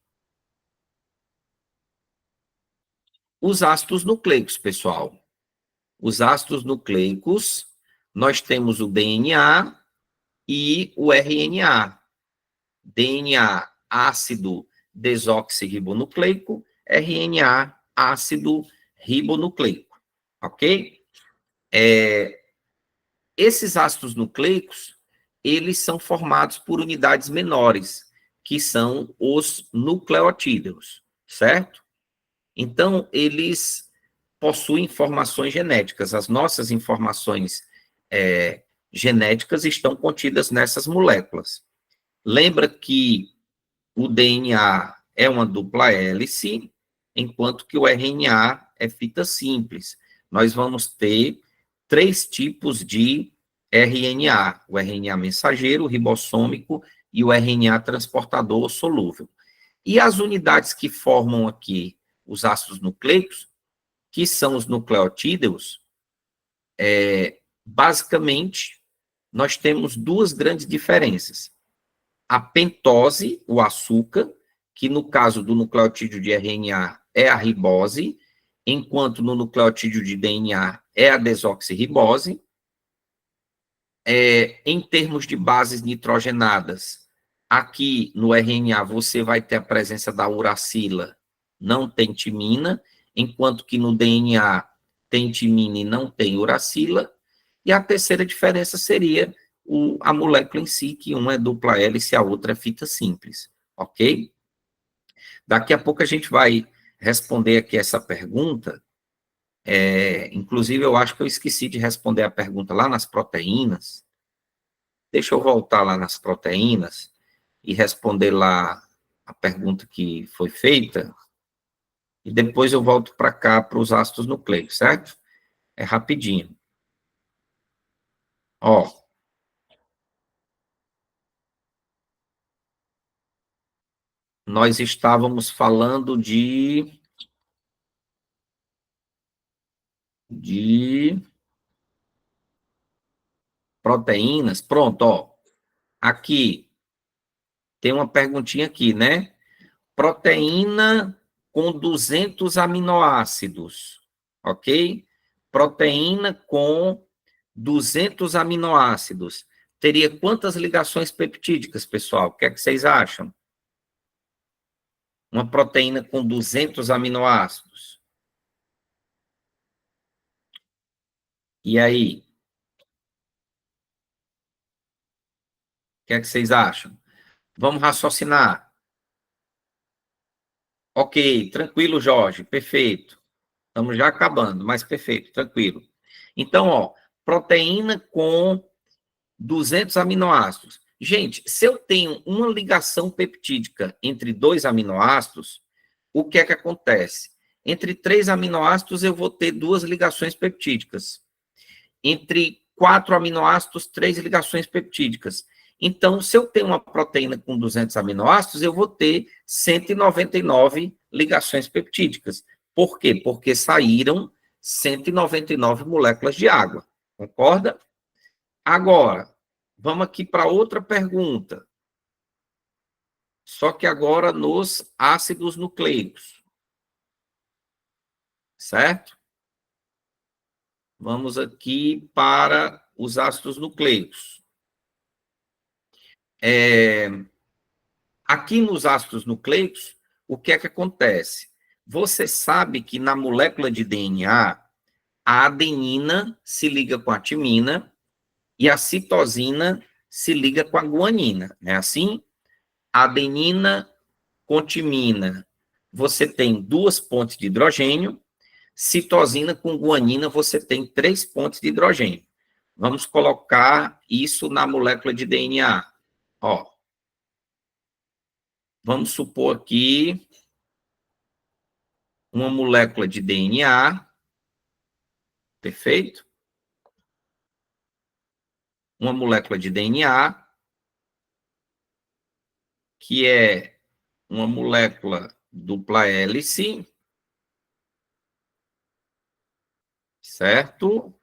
os ácidos nucleicos, pessoal. Os ácidos nucleicos, nós temos o DNA e o RNA. DNA, ácido desoxirribonucleico, RNA, ácido ribonucleico, ok? Esses ácidos nucleicos, eles são formados por unidades menores, que são os nucleotídeos, certo? Então, eles possuem informações genéticas. As nossas informações genéticas estão contidas nessas moléculas. Lembra que o DNA é uma dupla hélice, enquanto que o RNA é fita simples. Nós vamos ter 3 tipos de RNA: o RNA mensageiro, o ribossômico e o RNA transportador solúvel. E as unidades que formam aqui os ácidos nucleicos, que são os nucleotídeos, basicamente, nós temos 2 grandes diferenças. A pentose, o açúcar, que no caso do nucleotídeo de RNA é a ribose, enquanto no nucleotídeo de DNA é a desoxirribose. Em termos de bases nitrogenadas, aqui no RNA você vai ter a presença da uracila, não tem timina, enquanto que no DNA tem timina e não tem uracila. E a terceira diferença seria a molécula em si, que uma é dupla hélice e a outra é fita simples, ok? Daqui a pouco a gente vai responder aqui essa pergunta. Inclusive, eu acho que eu esqueci de responder a pergunta lá nas proteínas. Deixa eu voltar lá nas proteínas e responder lá a pergunta que foi feita. E depois eu volto para cá para os ácidos nucleicos, certo? É rapidinho. Ó. Nós estávamos falando de proteínas. Pronto, ó. Aqui tem uma perguntinha aqui, né? Proteína com 200 aminoácidos, ok? Proteína com 200 aminoácidos. Teria quantas ligações peptídicas, pessoal? O que é que vocês acham? Uma proteína com 200 aminoácidos. E aí? O que é que vocês acham? Vamos raciocinar. Ok, tranquilo, Jorge, perfeito. Estamos já acabando, mas perfeito, tranquilo. Então, ó, proteína com 200 aminoácidos. Gente, se eu tenho uma ligação peptídica entre 2 aminoácidos, o que é que acontece? Entre 3 aminoácidos, eu vou ter 2 ligações peptídicas. Entre 4 aminoácidos, 3 ligações peptídicas. Então, se eu tenho uma proteína com 200 aminoácidos, eu vou ter 199 ligações peptídicas. Por quê? Porque saíram 199 moléculas de água. Concorda? Agora, vamos aqui para outra pergunta. Só que agora nos ácidos nucleicos. Certo? Vamos aqui para os ácidos nucleicos. Aqui nos ácidos nucleicos, o que é que acontece? Você sabe que na molécula de DNA, a adenina se liga com a timina e a citosina se liga com a guanina, não é assim? Adenina com timina, você tem 2 pontes de hidrogênio, citosina com guanina, você tem 3 pontes de hidrogênio. Vamos colocar isso na molécula de DNA. Ó, vamos supor aqui uma molécula de DNA, perfeito? Uma molécula de DNA, que é uma molécula dupla hélice, certo?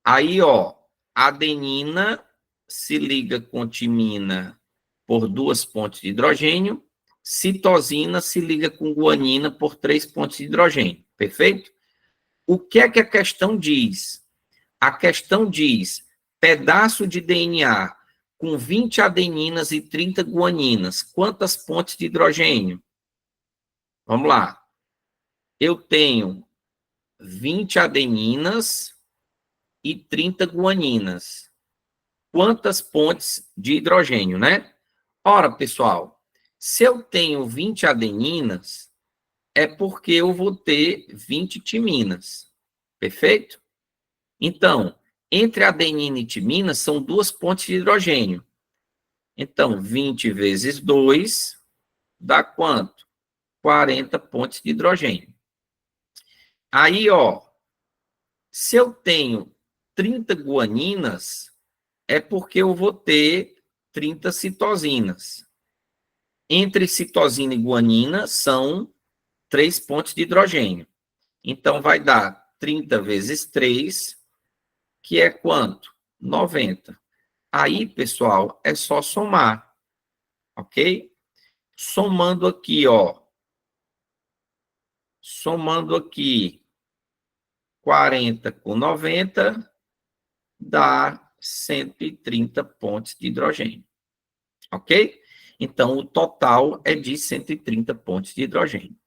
Aí, ó, adenina se liga com timina por 2 pontos de hidrogênio, citosina se liga com guanina por 3 pontos de hidrogênio, perfeito? O que é que a questão diz? A questão diz, pedaço de DNA com 20 adeninas e 30 guaninas, quantas pontes de hidrogênio? Vamos lá. Eu tenho 20 adeninas e 30 guaninas. Quantas pontes de hidrogênio, né? Ora, pessoal, se eu tenho 20 adeninas, é porque eu vou ter 20 timinas. Perfeito? Então, entre adenina e timina são 2 pontes de hidrogênio. Então, 20 vezes 2 dá quanto? 40 pontes de hidrogênio. Aí, ó, se eu tenho 30 guaninas, é porque eu vou ter 30 citosinas. Entre citosina e guanina são 3 pontos de hidrogênio. Então, vai dar 30 vezes 3, que é quanto? 90. Aí, pessoal, é só somar, ok? Somando aqui, ó. Somando aqui 40 com 90, dá 130 pontos de hidrogênio, ok? Então, o total é de 130 pontos de hidrogênio.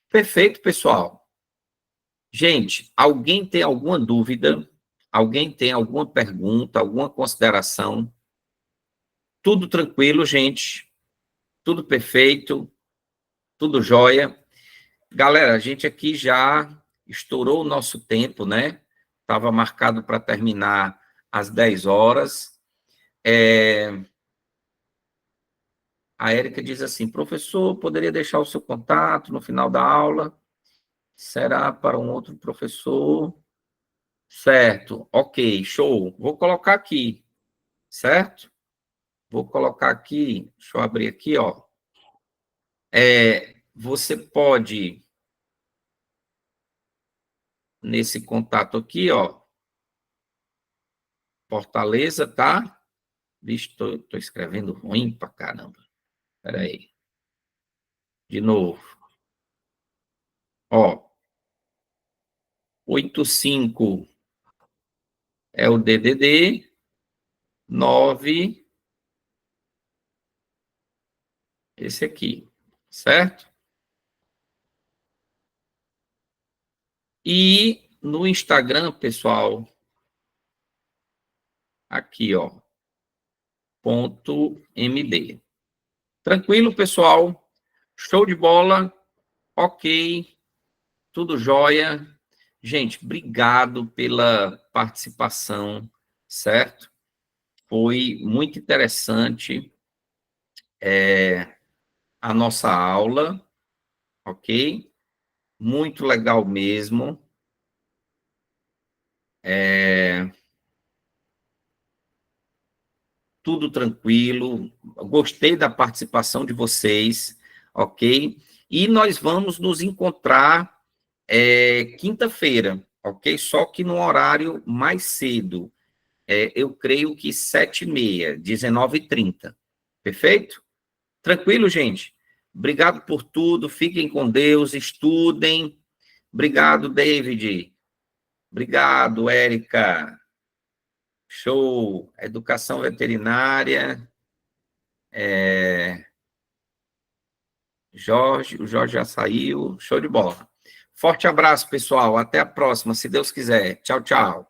Perfeito, pessoal? Gente, alguém tem alguma dúvida? Alguém tem alguma pergunta, alguma consideração? Tudo tranquilo, gente? Tudo perfeito? Tudo jóia? Galera, a gente aqui já estourou o nosso tempo, né? Estava marcado para terminar às 10 horas. A Érica diz assim, professor, poderia deixar o seu contato no final da aula? Será para um outro professor? Certo, ok, show. Vou colocar aqui, certo? Vou colocar aqui, deixa eu abrir aqui, ó. Você pode, nesse contato aqui, ó, Fortaleza, tá? Vixe, tô escrevendo ruim pra caramba. Espera aí. De novo. Ó, 85 é o DDD, 9, esse aqui, certo? E no Instagram, pessoal, aqui, ó, .mb. Tranquilo, pessoal? Show de bola? Ok, tudo jóia. Gente, obrigado pela participação, certo? Foi muito interessante a nossa aula, ok? Muito legal mesmo. Tudo tranquilo. Gostei da participação de vocês, ok? E nós vamos nos encontrar quinta-feira, ok? Só que no horário mais cedo. Eu creio que 7h30, 19h30. Perfeito? Tranquilo, gente? Obrigado por tudo. Fiquem com Deus, estudem. Obrigado, David. Obrigado, Érica. Show. Educação veterinária. Jorge, o Jorge já saiu. Show de bola. Forte abraço, pessoal. Até a próxima, se Deus quiser. Tchau, tchau.